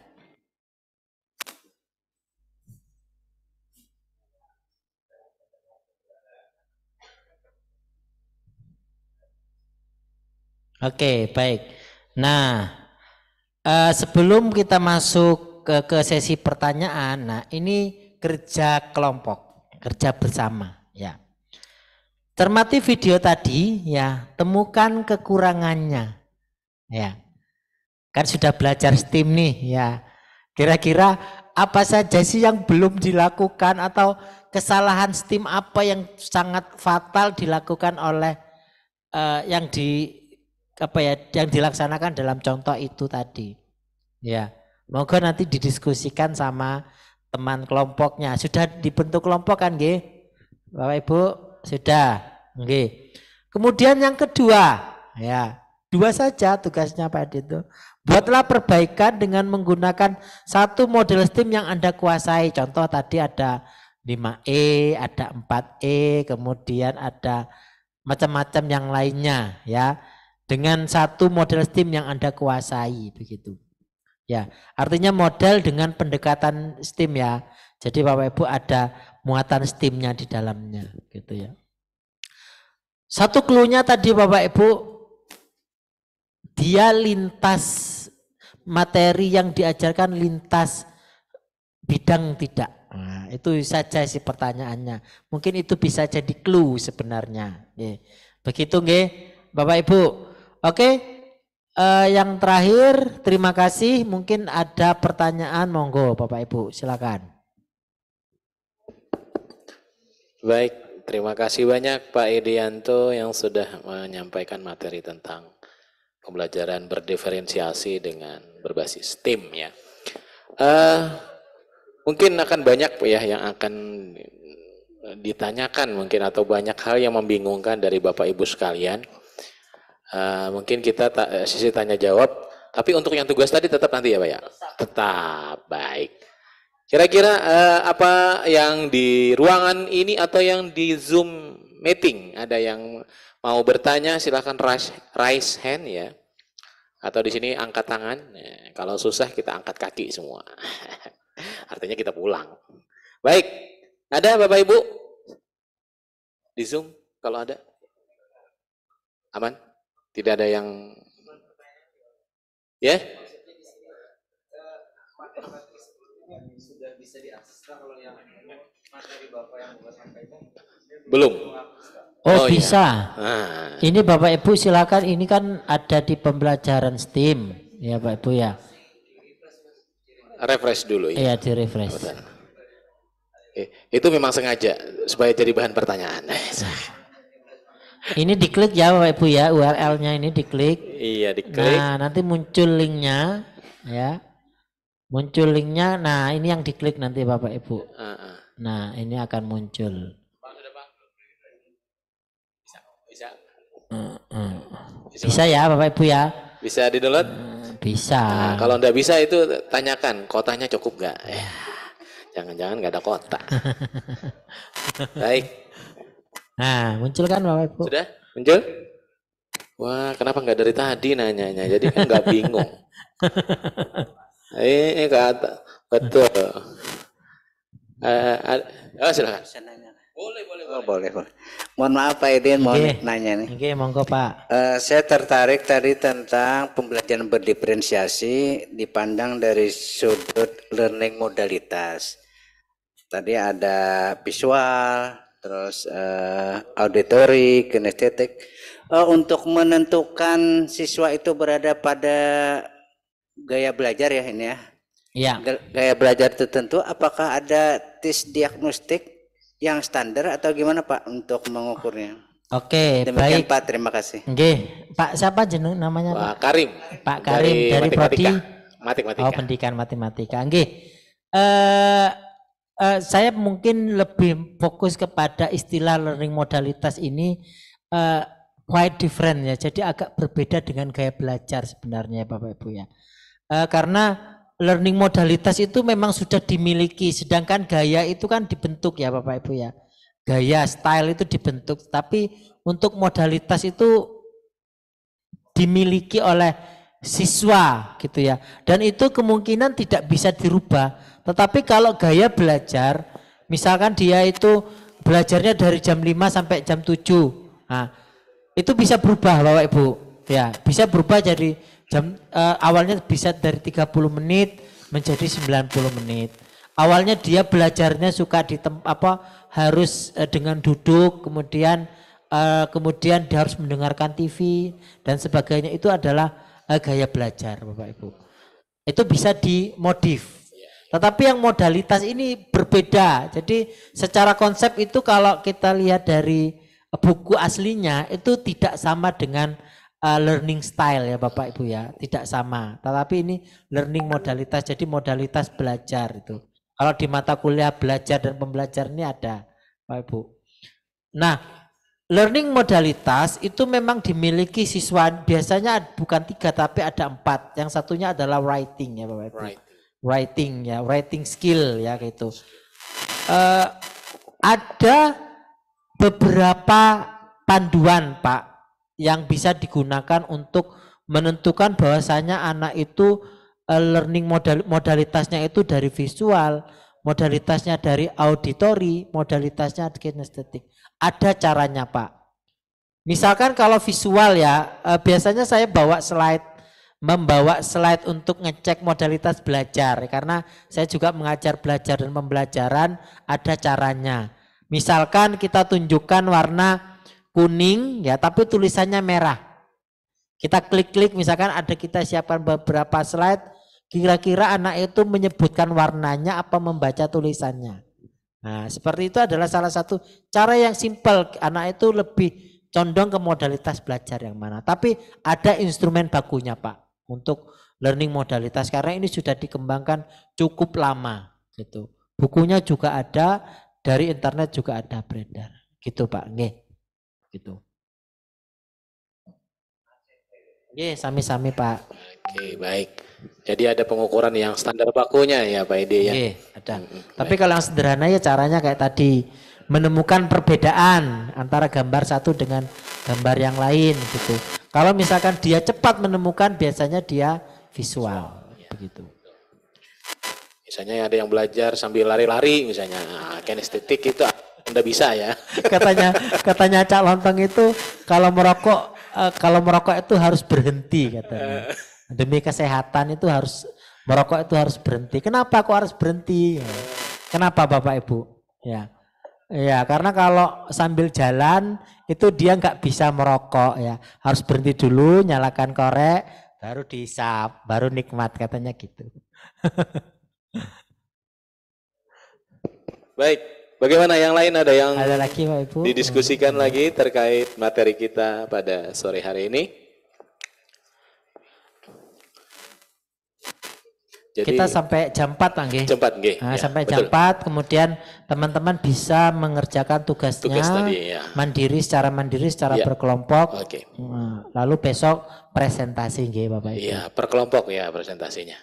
Oke, baik. Nah, sebelum kita masuk ke sesi pertanyaan, nah ini kerja kelompok, kerja bersama ya. Cermati video tadi ya, temukan kekurangannya ya. Kan sudah belajar STEAM nih ya. Kira-kira apa saja sih yang belum dilakukan atau kesalahan STEAM apa yang sangat fatal dilakukan oleh yang dilaksanakan dalam contoh itu tadi. Ya, moga nanti didiskusikan sama teman kelompoknya. Sudah dibentuk kelompok kan nggih? Bapak Ibu, sudah. Nggih. Kemudian yang kedua, ya, 2 saja tugasnya Pak itu. Buatlah perbaikan dengan menggunakan satu model STEAM yang Anda kuasai. Contoh tadi ada 5E, ada 4E, kemudian ada macam-macam yang lainnya ya. Dengan satu model STEAM yang Anda kuasai begitu. Ya, artinya model dengan pendekatan STEAM ya. Jadi Bapak Ibu ada muatan STEAM-nya di dalamnya gitu ya. Satu clue-nya tadi Bapak Ibu, dia lintas materi yang diajarkan lintas bidang tidak. Nah, itu saja sih pertanyaannya. Mungkin itu bisa jadi clue sebenarnya. Begitu nggih Bapak Ibu. Oke. Yang terakhir, terima kasih. Mungkin ada pertanyaan, monggo Bapak Ibu, silakan. Baik, terima kasih banyak Pak Edianto yang sudah menyampaikan materi tentang pembelajaran berdiferensiasi dengan berbasis STEAM ya. Mungkin akan banyak ya yang akan ditanyakan mungkin atau banyak hal yang membingungkan dari Bapak Ibu sekalian. Mungkin kita sisi tanya jawab, tapi untuk yang tugas tadi tetap nanti ya Pak ya? Tetap, baik. Kira-kira apa yang di ruangan ini atau yang di Zoom meeting. Ada yang mau bertanya silahkan raise hand ya. Atau di sini angkat tangan. Nah, kalau susah kita angkat kaki semua. Artinya kita pulang. Baik, ada Bapak Ibu? Di Zoom kalau ada? Aman? Tidak ada yang... Ya? Sudah bisa diakses kalau yang materi Bapak yang Bapak sampaikan? Belum. Oh bisa. Iya. Nah. Ini Bapak Ibu silakan, ini kan ada di pembelajaran STEAM ya Pak Ibu ya. Refresh dulu ya. Iya di refresh. Itu memang sengaja supaya jadi bahan pertanyaan. Ini diklik ya Bapak Ibu ya, URL-nya ini diklik. Iya diklik. Nah nanti muncul linknya ya. Muncul linknya, nah ini yang diklik nanti Bapak Ibu. Nah ini akan muncul. Bisa ya Bapak Ibu ya? Bisa di-download? Bisa. Nah, kalau enggak bisa itu tanyakan kotanya cukup enggak? Ya, jangan-jangan enggak ada kota. Baik. Nah, muncul kan Bapak Ibu? Sudah? Muncul? Wah, kenapa enggak dari tadi nanyanya? Jadi kan enggak bingung. Kata betul. Silakan. Boleh. Mohon maaf Pak Edin, mau nanya nih. Oke, monggo Pak. Saya tertarik tadi tentang pembelajaran berdiferensiasi dipandang dari sudut learning modalitas. Tadi ada visual, terus auditory, kinestetik. Untuk menentukan siswa itu berada pada gaya belajar ya ini ya. Iya. Gaya belajar tertentu, apakah ada tes diagnostik yang standar atau gimana Pak untuk mengukurnya? Oke, demikian baik Pak, terima kasih. Oke, Pak siapa jeneng namanya Pak? Karim. Pak Karim dari Prodi Matematika. Oh, pendidikan matematika. Oke. Saya mungkin lebih fokus kepada istilah learning modalitas ini quite different ya. Jadi agak berbeda dengan gaya belajar sebenarnya Bapak Ibu ya. Karena learning modalitas itu memang sudah dimiliki, sedangkan gaya itu kan dibentuk ya Bapak Ibu ya. Gaya, style itu dibentuk, tapi untuk modalitas itu dimiliki oleh siswa gitu ya. Dan itu kemungkinan tidak bisa dirubah. Tetapi kalau gaya belajar, misalkan dia itu belajarnya dari jam 5 sampai jam 7. Nah, itu bisa berubah Bapak Ibu. Ya, bisa berubah jadi awalnya bisa dari 30 menit menjadi 90 menit. Awalnya dia belajarnya suka di harus dengan duduk, kemudian dia harus mendengarkan TV dan sebagainya. Itu adalah gaya belajar Bapak Ibu. Itu bisa dimodif. Tetapi yang modalitas ini berbeda. Jadi secara konsep itu kalau kita lihat dari buku aslinya itu tidak sama dengan learning style ya Bapak Ibu ya, tidak sama. Tetapi ini learning modalitas, jadi modalitas belajar itu. Kalau di mata kuliah belajar dan pembelajar ini ada Bapak Ibu. Nah, learning modalitas itu memang dimiliki siswa, biasanya bukan 3 tapi ada 4. Yang satunya adalah writing ya Bapak Ibu. Writing ya, writing skill ya gitu. Ada beberapa panduan Pak yang bisa digunakan untuk menentukan bahwasanya anak itu learning modalitasnya itu dari visual, modalitasnya dari auditory, modalitasnya kinestetik. Ada caranya Pak. Misalkan kalau visual ya, biasanya saya membawa slide untuk ngecek modalitas belajar karena saya juga mengajar belajar dan pembelajaran, ada caranya. Misalkan kita tunjukkan warna kuning ya tapi tulisannya merah. Kita klik-klik misalkan kita siapkan beberapa slide, kira-kira anak itu menyebutkan warnanya apa membaca tulisannya. Nah, seperti itu adalah salah satu cara yang simpel, anak itu lebih condong ke modalitas belajar yang mana. Tapi ada instrumen bakunya Pak untuk learning modalitas karena ini sudah dikembangkan cukup lama gitu. Bukunya juga ada, dari internet juga ada beredar. Gitu Pak, nggih. Gitu. Oke, sami-sami Pak. Oke, baik. Jadi ada pengukuran yang standar bakunya ya Pak Ede ya. Oke, ada. Tapi kalau yang sederhana ya caranya kayak tadi menemukan perbedaan antara gambar satu dengan gambar yang lain gitu. Kalau misalkan dia cepat menemukan, biasanya dia visual begitu. Misalnya ada yang belajar sambil lari-lari misalnya, kinestetik itu Anda bisa ya. Katanya Cak Lontong itu kalau merokok itu harus berhenti katanya. Demi kesehatan itu merokok itu harus berhenti. Kenapa kok harus berhenti? Kenapa Bapak Ibu? Ya. Ya, karena kalau sambil jalan itu dia nggak bisa merokok ya. Harus berhenti dulu, nyalakan korek, baru dihisap, baru nikmat katanya gitu. Baik, bagaimana yang lain ada lagi Pak Ibu? Didiskusikan lagi terkait materi kita pada sore hari ini? Jadi, kita sampai jam 4 nggih. Jam 4 nggih. Nah, ya, sampai betul. jam 4 kemudian teman-teman bisa mengerjakan tugasnya tadi, ya. secara mandiri, secara berkelompok. Oke. Lalu besok presentasi nggih Bapak Ibu. Iya, per kelompok ya presentasinya.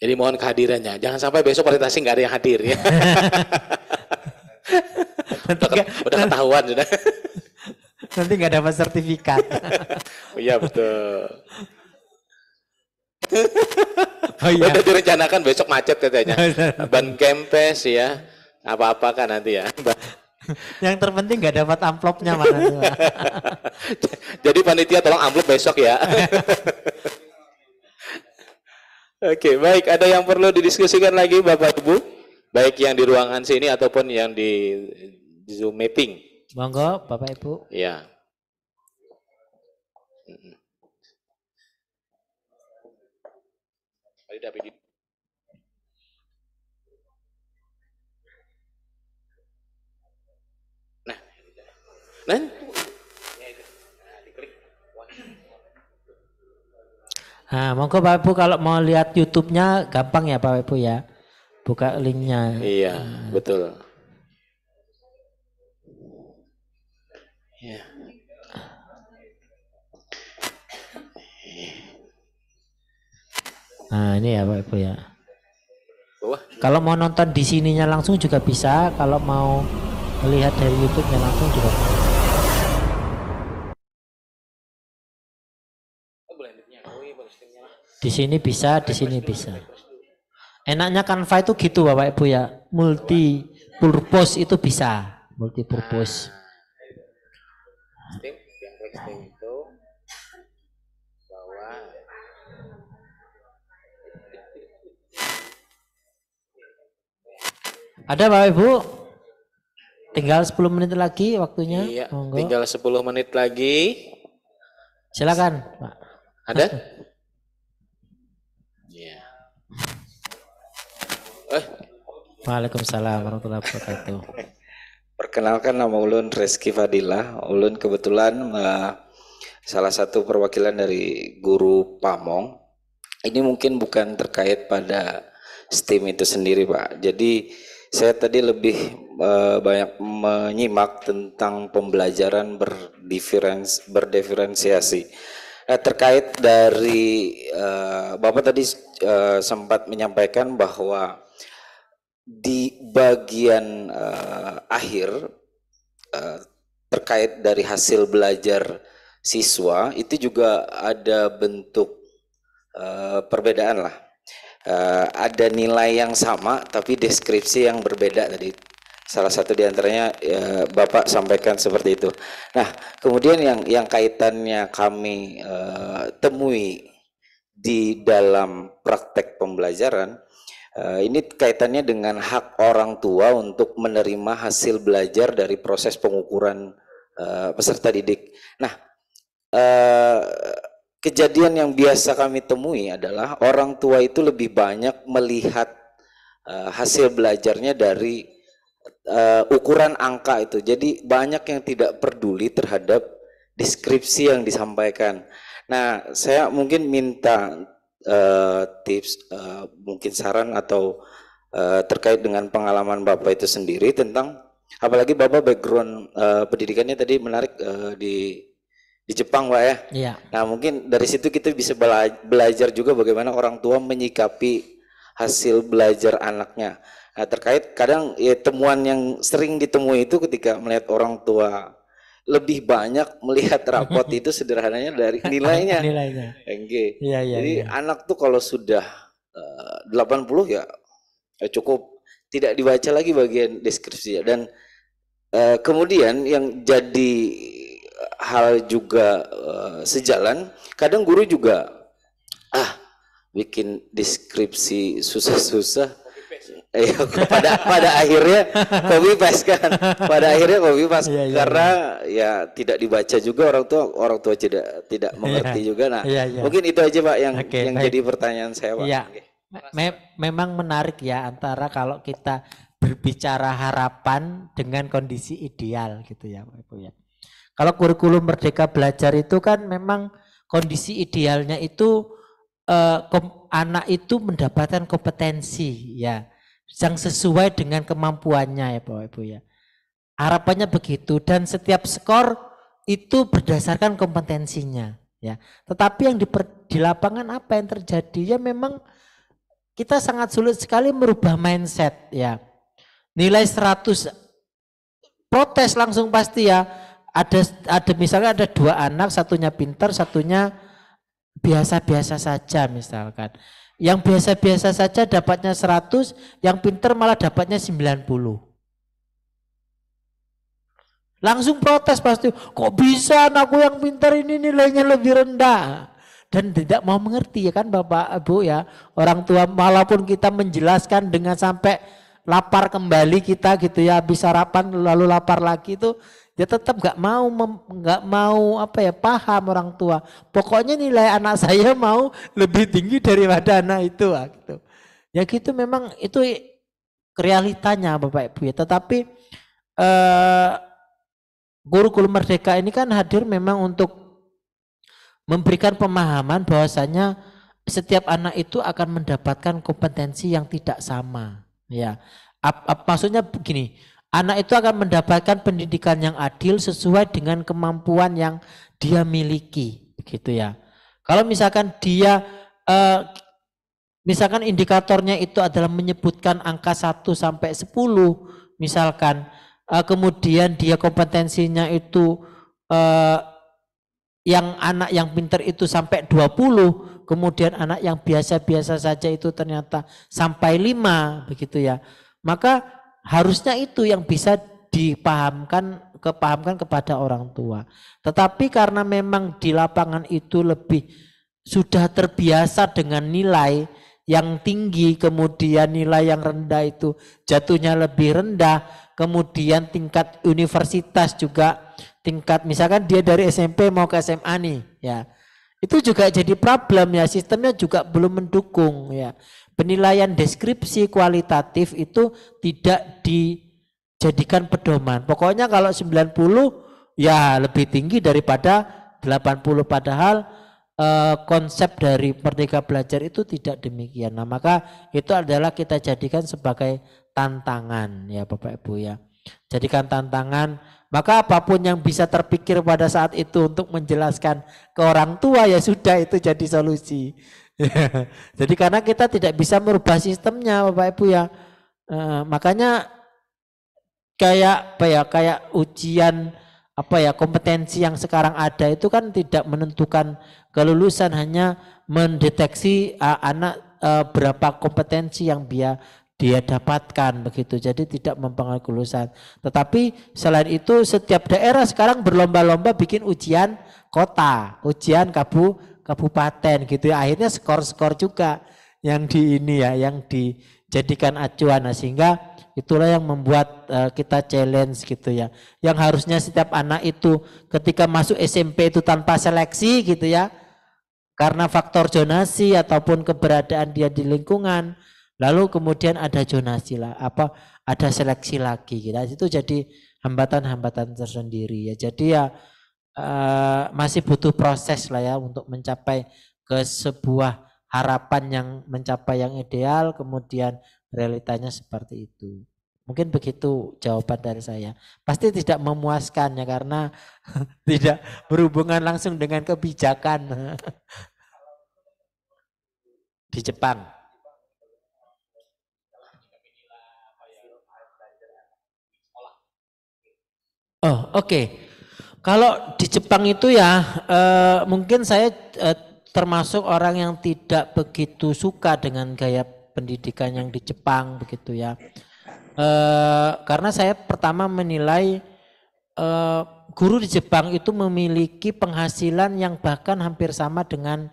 Jadi mohon kehadirannya. Jangan sampai besok presentasi nggak ada yang hadir ya. udah ketahuan sudah. Nanti nggak dapat sertifikat. Iya betul. Oh iya. Udah direncanakan besok macet katanya. Ban kempes ya. Apa-apa kan nanti ya. Yang terpenting nggak dapat amplopnya mana. Jadi panitia tolong amplop besok ya. Oke, baik. Ada yang perlu didiskusikan lagi Bapak Ibu? Baik yang di ruangan sini ataupun yang di Zoom mapping. Monggo Bapak Ibu. Ya. Nah. Nah, monggo Bapak Ibu kalau mau lihat YouTube-nya gampang ya Bapak Ibu ya. Buka linknya. Iya, betul. Ya. Nah, ini ya Bapak Ibu ya. Bawah. Kalau mau nonton di sininya langsung juga bisa, kalau mau melihat dari YouTube-nya langsung juga bisa. Di sini bisa, di sini bisa. Enaknya Canva itu gitu Bapak Ibu ya, multi purpose itu bisa, multi purpose. Steam, yang klik Steam itu bawah. Ada Bapak Ibu? Tinggal 10 menit lagi waktunya. Iya, monggo. tinggal 10 menit lagi. Silakan, Pak. Ada? Iya. Waalaikumsalam warahmatullahi wabarakatuh. Perkenalkan, nama ulun Reski Fadilah. Ulun kebetulan salah satu perwakilan dari guru Pamong. Ini mungkin bukan terkait pada STEAM itu sendiri Pak. Jadi saya tadi lebih banyak menyimak tentang pembelajaran berdiferensiasi. Nah, terkait dari Bapak tadi sempat menyampaikan bahwa di bagian akhir terkait dari hasil belajar siswa itu juga ada bentuk perbedaan lah. Ada nilai yang sama tapi deskripsi yang berbeda tadi. Salah satu diantaranya Bapak sampaikan seperti itu. Nah, kemudian yang kaitannya kami temui di dalam praktek pembelajaran, ini kaitannya dengan hak orang tua untuk menerima hasil belajar dari proses pengukuran peserta didik. Nah, kejadian yang biasa kami temui adalah orang tua itu lebih banyak melihat hasil belajarnya dari ukuran angka itu. Jadi banyak yang tidak peduli terhadap deskripsi yang disampaikan. Nah, saya mungkin minta tips, mungkin saran atau terkait dengan pengalaman Bapak itu sendiri tentang, apalagi Bapak background pendidikannya tadi menarik di Jepang Pak ya. Iya. Nah, mungkin dari situ kita bisa belajar juga bagaimana orang tua menyikapi hasil belajar anaknya. Nah, terkait kadang ya temuan yang sering ditemui itu ketika melihat orang tua lebih banyak melihat rapot itu sederhananya dari nilainya. Nilainya. Iya, iya, Jadi iya. anak tuh kalau sudah 80 ya cukup tidak dibaca lagi bagian deskripsi. Dan kemudian yang jadi hal juga sejalan, kadang guru juga bikin deskripsi susah-susah. Pada akhirnya copy paste kan. Pada akhirnya copy paste karena ya tidak dibaca juga orang tua tidak mengerti juga. Nah, mungkin itu aja Pak yang jadi pertanyaan saya Pak. Ya, memang menarik ya antara kalau kita berbicara harapan dengan kondisi ideal gitu ya Pak Ibu ya. Kalau kurikulum Merdeka Belajar itu kan memang kondisi idealnya itu anak itu mendapatkan kompetensi ya yang sesuai dengan kemampuannya ya Bapak Ibu ya. Harapannya begitu dan setiap skor itu berdasarkan kompetensinya ya. Tetapi yang di lapangan apa yang terjadi ya memang kita sangat sulit sekali merubah mindset ya. Nilai 100 protes langsung pasti ya. Ada misalnya ada 2 anak, satunya pintar, satunya biasa-biasa saja misalkan. Yang biasa-biasa saja dapatnya 100, yang pintar malah dapatnya 90. Langsung protes pasti, kok bisa anakku yang pintar ini nilainya lebih rendah. Dan tidak mau mengerti ya kan Bapak Ibu ya. Orang tua walaupun kita menjelaskan dengan sampai lapar kembali kita gitu ya, habis sarapan lalu lapar lagi itu dia tetap nggak mau paham orang tua. Pokoknya nilai anak saya mau lebih tinggi daripada anak itu gitu. Ya gitu memang itu realitanya Bapak Ibu ya. Tetapi kurikulum Merdeka ini kan hadir memang untuk memberikan pemahaman bahwasanya setiap anak itu akan mendapatkan kompetensi yang tidak sama. Ya, maksudnya begini. Anak itu akan mendapatkan pendidikan yang adil sesuai dengan kemampuan yang dia miliki, gitu ya. Kalau misalkan dia, misalkan indikatornya itu adalah menyebutkan angka 1 sampai 10, misalkan, kemudian dia kompetensinya itu, yang anak yang pintar itu sampai 20, kemudian anak yang biasa-biasa saja itu ternyata sampai 5, begitu ya. Maka harusnya itu yang bisa kepahamkan kepada orang tua. Tetapi karena memang di lapangan itu lebih sudah terbiasa dengan nilai yang tinggi, kemudian nilai yang rendah itu jatuhnya lebih rendah, kemudian tingkat universitas juga tingkat misalkan dia dari SMP mau ke SMA nih ya. Itu juga jadi problem ya, sistemnya juga belum mendukung ya. Penilaian deskripsi kualitatif itu tidak dijadikan pedoman. Pokoknya kalau 90 ya lebih tinggi daripada 80, padahal konsep dari Merdeka Belajar itu tidak demikian. Nah, maka itu adalah kita jadikan sebagai tantangan ya Bapak Ibu ya. Jadikan tantangan, maka apapun yang bisa terpikir pada saat itu untuk menjelaskan ke orang tua ya sudah itu jadi solusi. Jadi karena kita tidak bisa merubah sistemnya Bapak Ibu ya, makanya kayak ujian kompetensi yang sekarang ada itu kan tidak menentukan kelulusan, hanya mendeteksi anak berapa kompetensi yang dia dapatkan begitu. Jadi tidak mempengaruhi kelulusan. Tetapi selain itu setiap daerah sekarang berlomba-lomba bikin ujian kota, ujian kabupaten gitu ya. Akhirnya skor-skor juga yang yang dijadikan acuan. Nah, sehingga itulah yang membuat kita challenge gitu ya. Yang harusnya setiap anak itu ketika masuk SMP itu tanpa seleksi gitu ya. Karena faktor zonasi ataupun keberadaan dia di lingkungan, lalu kemudian ada zonasi lah, ada seleksi lagi gitu. Itu jadi hambatan-hambatan tersendiri ya. Jadi ya masih butuh proses lah ya untuk mencapai ke sebuah harapan yang mencapai yang ideal, kemudian realitanya seperti itu. Mungkin begitu jawaban dari saya. Pasti tidak memuaskan ya karena tidak berhubungan langsung dengan kebijakan di Jepang. Oke. Kalau di Jepang itu ya mungkin saya termasuk orang yang tidak begitu suka dengan gaya pendidikan yang di Jepang begitu ya. Karena saya pertama menilai guru di Jepang itu memiliki penghasilan yang bahkan hampir sama dengan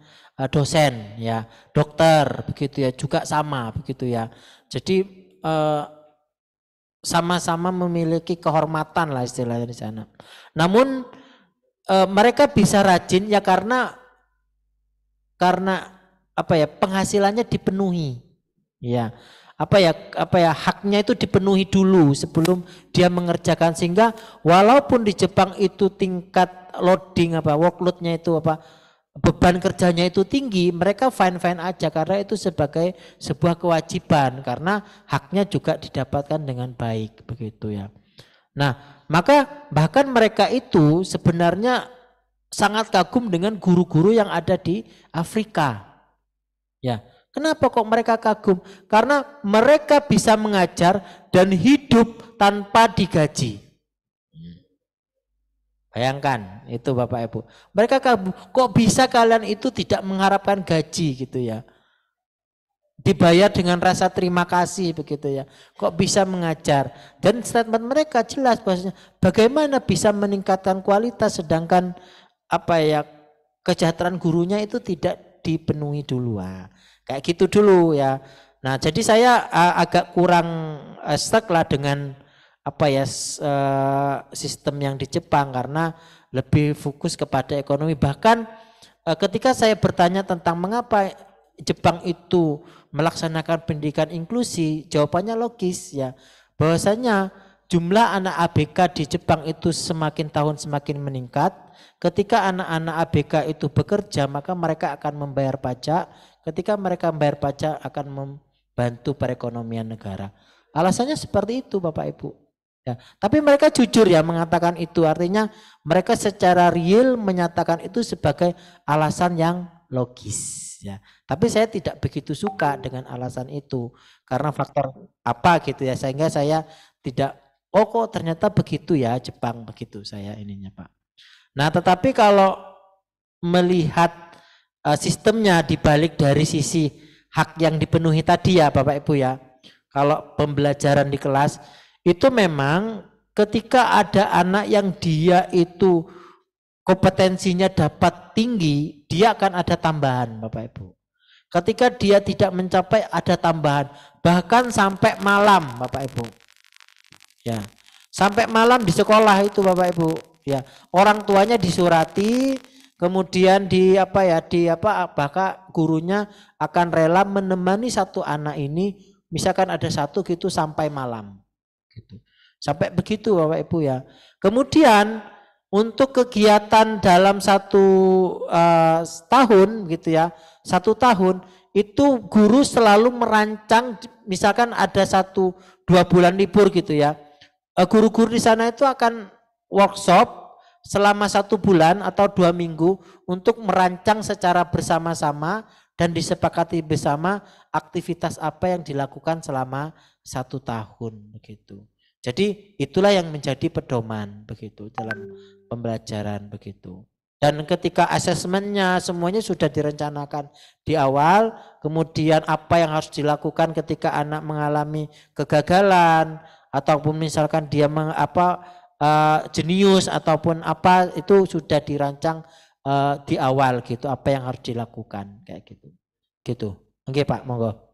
dosen ya, dokter begitu ya, juga sama begitu ya. Jadi sama-sama memiliki kehormatan lah istilahnya di sana. Namun mereka bisa rajin ya karena apa ya, penghasilannya dipenuhi ya. Apa ya haknya itu dipenuhi dulu sebelum dia mengerjakan, sehingga walaupun di Jepang itu tingkat loading workloadnya itu beban kerjanya itu tinggi, mereka fine aja karena itu sebagai sebuah kewajiban karena haknya juga didapatkan dengan baik begitu ya. Nah, maka bahkan mereka itu sebenarnya sangat kagum dengan guru-guru yang ada di Afrika ya. Kenapa kok mereka kagum? Karena mereka bisa mengajar dan hidup tanpa digaji. Bayangkan itu Bapak Ibu. Mereka kagum, kok bisa kalian itu tidak mengharapkan gaji gitu ya. Dibayar dengan rasa terima kasih begitu ya. Kok bisa mengajar? Dan statement mereka jelas bahwasanya bagaimana bisa meningkatkan kualitas sedangkan kesejahteraan gurunya itu tidak dipenuhi dulu. Kayak gitu dulu ya. Nah, jadi saya agak kurang stuck lah dengan sistem yang di Jepang karena lebih fokus kepada ekonomi. Bahkan ketika saya bertanya tentang mengapa Jepang itu melaksanakan pendidikan inklusi, jawabannya logis ya. Bahwasanya jumlah anak ABK di Jepang itu semakin tahun semakin meningkat. Ketika anak-anak ABK itu bekerja, maka mereka akan membayar pajak. Ketika mereka membayar pajak akan membantu perekonomian negara. Alasannya seperti itu Bapak Ibu. Ya, tapi mereka jujur ya mengatakan itu, artinya mereka secara real menyatakan itu sebagai alasan yang logis. Ya, tapi saya tidak begitu suka dengan alasan itu karena faktor apa gitu ya, sehingga saya tidak kok ternyata begitu ya Jepang begitu saya ininya Pak. Nah, tetapi kalau melihat sistemnya dibalik dari sisi hak yang dipenuhi tadi ya Bapak Ibu ya. Kalau pembelajaran di kelas itu memang ketika ada anak yang dia itu kompetensinya dapat tinggi, dia akan ada tambahan Bapak Ibu. Ketika dia tidak mencapai ada tambahan, bahkan sampai malam Bapak Ibu. Ya. Sampai malam di sekolah itu Bapak Ibu, ya. Orang tuanya disurati, kemudian bahkan gurunya akan rela menemani satu anak ini, misalkan ada satu gitu sampai malam. Gitu. Sampai begitu Bapak Ibu ya. Kemudian untuk kegiatan dalam satu tahun gitu ya, 1 tahun itu guru selalu merancang, misalkan ada 1-2 bulan libur gitu ya. Guru-guru di sana itu akan workshop selama 1 bulan atau 2 minggu untuk merancang secara bersama-sama dan disepakati bersama aktivitas apa yang dilakukan selama 1 tahun begitu. Jadi itulah yang menjadi pedoman begitu dalam pembelajaran begitu. Dan ketika asesmennya semuanya sudah direncanakan di awal, kemudian apa yang harus dilakukan ketika anak mengalami kegagalan ataupun misalkan dia jenius ataupun apa itu sudah dirancang di awal gitu, apa yang harus dilakukan kayak gitu. Gitu. Oke Pak, monggo.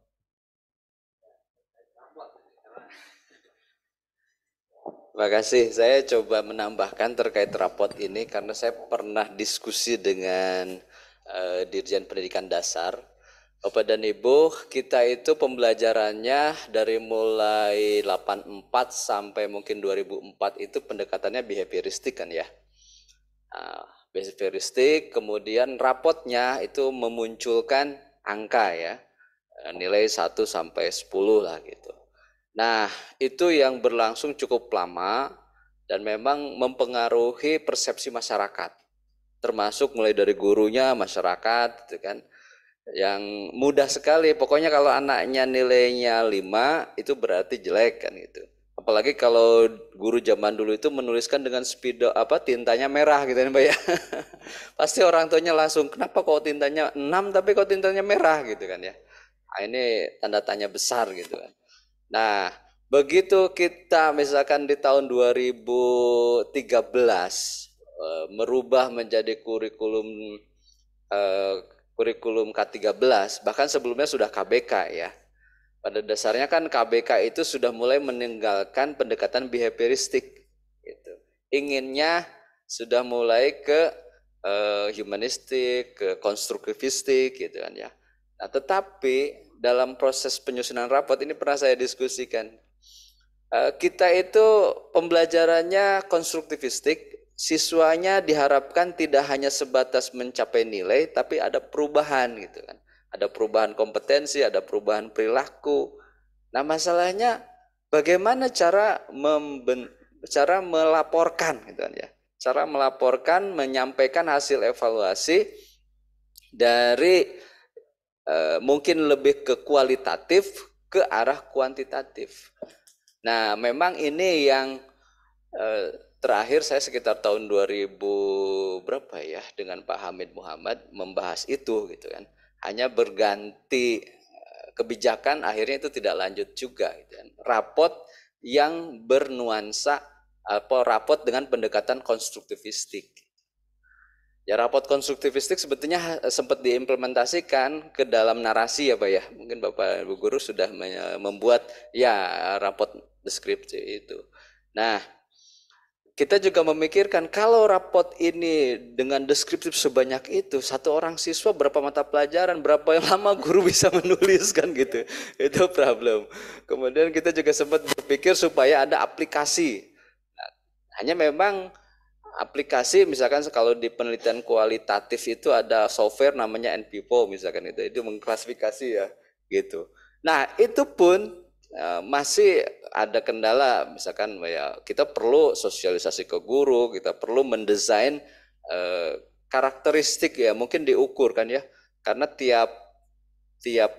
Terima kasih. Saya coba menambahkan terkait rapot ini karena saya pernah diskusi dengan Dirjen Pendidikan Dasar. Bapak dan Ibu, kita itu pembelajarannya dari mulai 84 sampai mungkin 2004 itu pendekatannya behavioristik kan ya. Behavioristik, kemudian rapotnya itu memunculkan angka ya. Nilai 1 sampai 10 lah gitu. Nah, itu yang berlangsung cukup lama dan memang mempengaruhi persepsi masyarakat. Termasuk mulai dari gurunya, masyarakat gitu kan. Yang mudah sekali, pokoknya kalau anaknya nilainya 5 itu berarti jelek kan gitu. Apalagi kalau guru zaman dulu itu menuliskan dengan spidol tintanya merah gitu kan Mbak ya. Pasti orang tuanya langsung, kenapa kok tintanya 6 tapi kok tintanya merah gitu kan ya. Nah, ini tanda tanya besar gitu kan. Nah, begitu kita misalkan di tahun 2013 merubah menjadi kurikulum K13, bahkan sebelumnya sudah KBK ya. Pada dasarnya kan KBK itu sudah mulai meninggalkan pendekatan behavioristik gitu. Inginnya sudah mulai ke humanistik, ke konstruktivistik gitu kan ya. Nah, tetapi dalam proses penyusunan rapot ini pernah saya diskusikan. Kita itu pembelajarannya konstruktivistik, siswanya diharapkan tidak hanya sebatas mencapai nilai, tapi ada perubahan gitu kan. Ada perubahan kompetensi, ada perubahan perilaku. Nah, masalahnya bagaimana cara melaporkan gitu kan ya. Cara melaporkan, menyampaikan hasil evaluasi dari mungkin lebih ke kualitatif ke arah kuantitatif. Nah, memang ini yang terakhir saya sekitar tahun 2000 berapa ya dengan Pak Hamid Muhammad membahas itu gitu kan. Hanya berganti kebijakan, akhirnya itu tidak lanjut juga gitu kan. Rapot yang bernuansa rapot dengan pendekatan konstruktivistik. Ya, rapot konstruktivistik sebetulnya sempat diimplementasikan ke dalam narasi ya Pak ya. Mungkin Bapak Ibu Guru sudah membuat ya rapot deskripsi itu. Nah, kita juga memikirkan kalau rapot ini dengan deskriptif sebanyak itu, satu orang siswa berapa mata pelajaran, berapa lama guru bisa menuliskan gitu. Itu problem. Kemudian kita juga sempat berpikir supaya ada aplikasi. Nah, hanya memang aplikasi misalkan kalau di penelitian kualitatif itu ada software namanya NPPO misalkan itu mengklasifikasi ya gitu. Nah, itu pun masih ada kendala, misalkan ya kita perlu sosialisasi ke guru, kita perlu mendesain karakteristik ya, mungkin diukur kan ya, karena tiap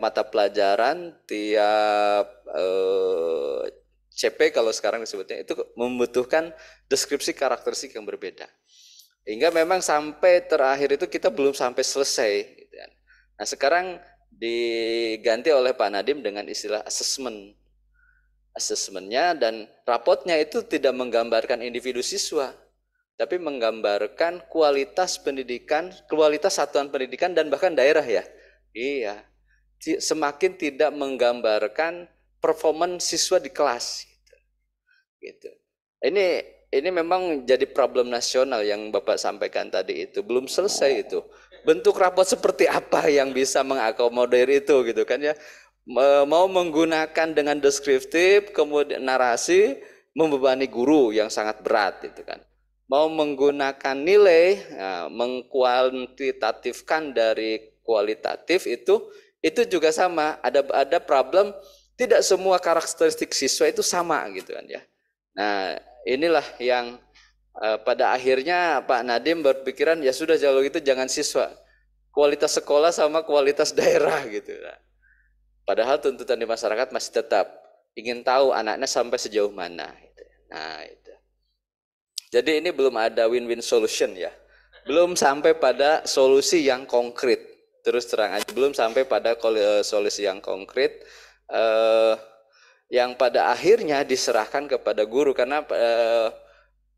mata pelajaran, tiap CP kalau sekarang disebutnya itu membutuhkan deskripsi karakteristik yang berbeda. Hingga memang sampai terakhir itu kita belum sampai selesai. Gitu kan. Nah, sekarang diganti oleh Pak Nadiem dengan istilah assessment. Assessmentnya dan rapotnya itu tidak menggambarkan individu siswa, tapi menggambarkan kualitas pendidikan, kualitas satuan pendidikan dan bahkan daerah ya. Iya, semakin tidak menggambarkan performan siswa di kelas. Gitu. Ini memang jadi problem nasional yang Bapak sampaikan tadi itu belum selesai itu. Bentuk rapot seperti apa yang bisa mengakomodir itu gitu kan ya. Mau menggunakan dengan deskriptif, kemudian narasi, membebani guru yang sangat berat itu kan. Mau menggunakan nilai, mengkuantitatifkan dari kualitatif itu juga sama. Ada problem, tidak semua karakteristik siswa itu sama gitu kan ya. Nah, inilah yang pada akhirnya Pak Nadiem berpikiran ya sudah kalau gitu jangan siswa, kualitas sekolah sama kualitas daerah gitu. Padahal tuntutan di masyarakat masih tetap ingin tahu anaknya sampai sejauh mana. Nah, itu. Jadi ini belum ada win-win solution ya. Belum sampai pada solusi yang konkret. Terus terang aja belum sampai pada solusi yang konkret yang pada akhirnya diserahkan kepada guru karena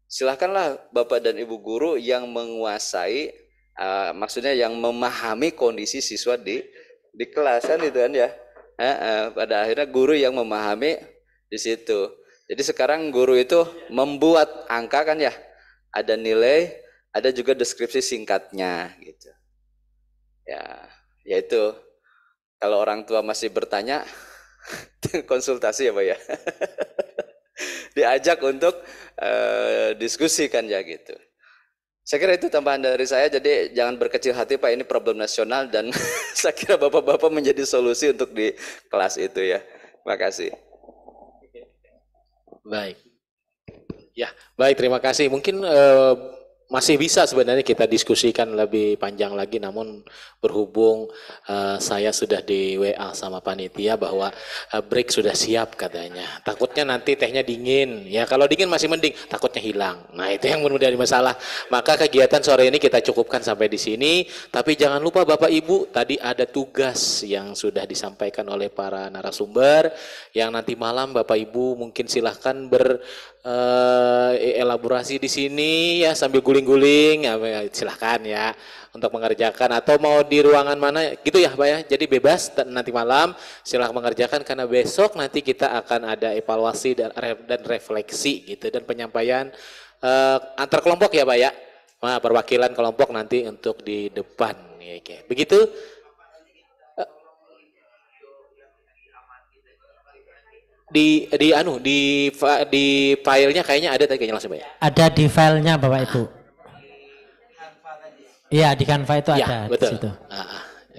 silahkanlah Bapak dan Ibu guru yang menguasai maksudnya yang memahami kondisi siswa di kelas kan itu kan ya. Pada akhirnya guru yang memahami di situ. Jadi sekarang guru itu membuat angka kan ya, ada nilai, ada juga deskripsi singkatnya gitu. Ya, yaitu kalau orang tua masih bertanya, konsultasi ya Pak ya, diajak untuk diskusi kan ya gitu. Saya kira itu tambahan dari saya, jadi jangan berkecil hati Pak, ini problem nasional dan saya kira Bapak-Bapak menjadi solusi untuk di kelas itu ya. Terima kasih. Baik. Ya, baik terima kasih. Mungkin masih bisa sebenarnya kita diskusikan lebih panjang lagi, namun berhubung saya sudah di WA sama panitia bahwa break sudah siap katanya. Takutnya nanti tehnya dingin, ya kalau dingin masih mending, takutnya hilang. Nah itu yang menjadi masalah. Maka kegiatan sore ini kita cukupkan sampai di sini. Tapi jangan lupa Bapak Ibu, tadi ada tugas yang sudah disampaikan oleh para narasumber, yang nanti malam Bapak Ibu mungkin silahkan elaborasi di sini ya sambil guling-guling ya, silahkan ya untuk mengerjakan, atau mau di ruangan mana gitu ya Pak ya. Jadi bebas nanti malam silahkan mengerjakan, karena besok nanti kita akan ada evaluasi dan refleksi gitu, dan penyampaian antar kelompok ya Pak ya. Nah, perwakilan kelompok nanti untuk di depan ya, oke. Begitu. Di filenya kayaknya ada tadi kayaknya langsung ya. Ada di filenya Bapak Ibu. Iya di Canva itu ya, ada betul. di situ.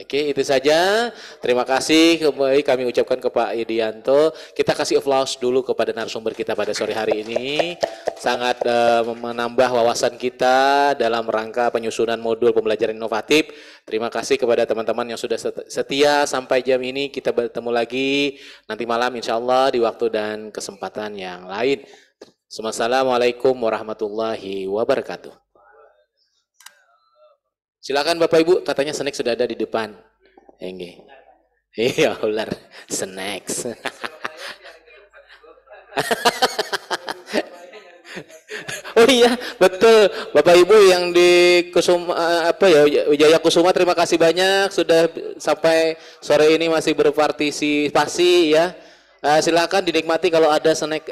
Oke, itu saja. Terima kasih kembali kami ucapkan ke Pak Idianto. Kita kasih applause dulu kepada narasumber kita pada sore hari ini. Sangat menambah wawasan kita dalam rangka penyusunan modul pembelajaran inovatif. Terima kasih kepada teman-teman yang sudah setia sampai jam ini. Kita bertemu lagi nanti malam insya Allah di waktu dan kesempatan yang lain. Assalamualaikum warahmatullahi wabarakatuh. Silakan Bapak Ibu, katanya snack sudah ada di depan. Enggak. Iya, ular snacks. Oh iya, betul. Bapak Ibu yang di Kusuma Wijaya Kusuma, terima kasih banyak sudah sampai sore ini masih berpartisipasi ya. Silakan dinikmati kalau ada snack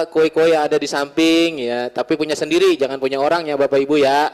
kue-kue yang ada di samping ya, tapi punya sendiri, jangan punya orang ya Bapak Ibu ya.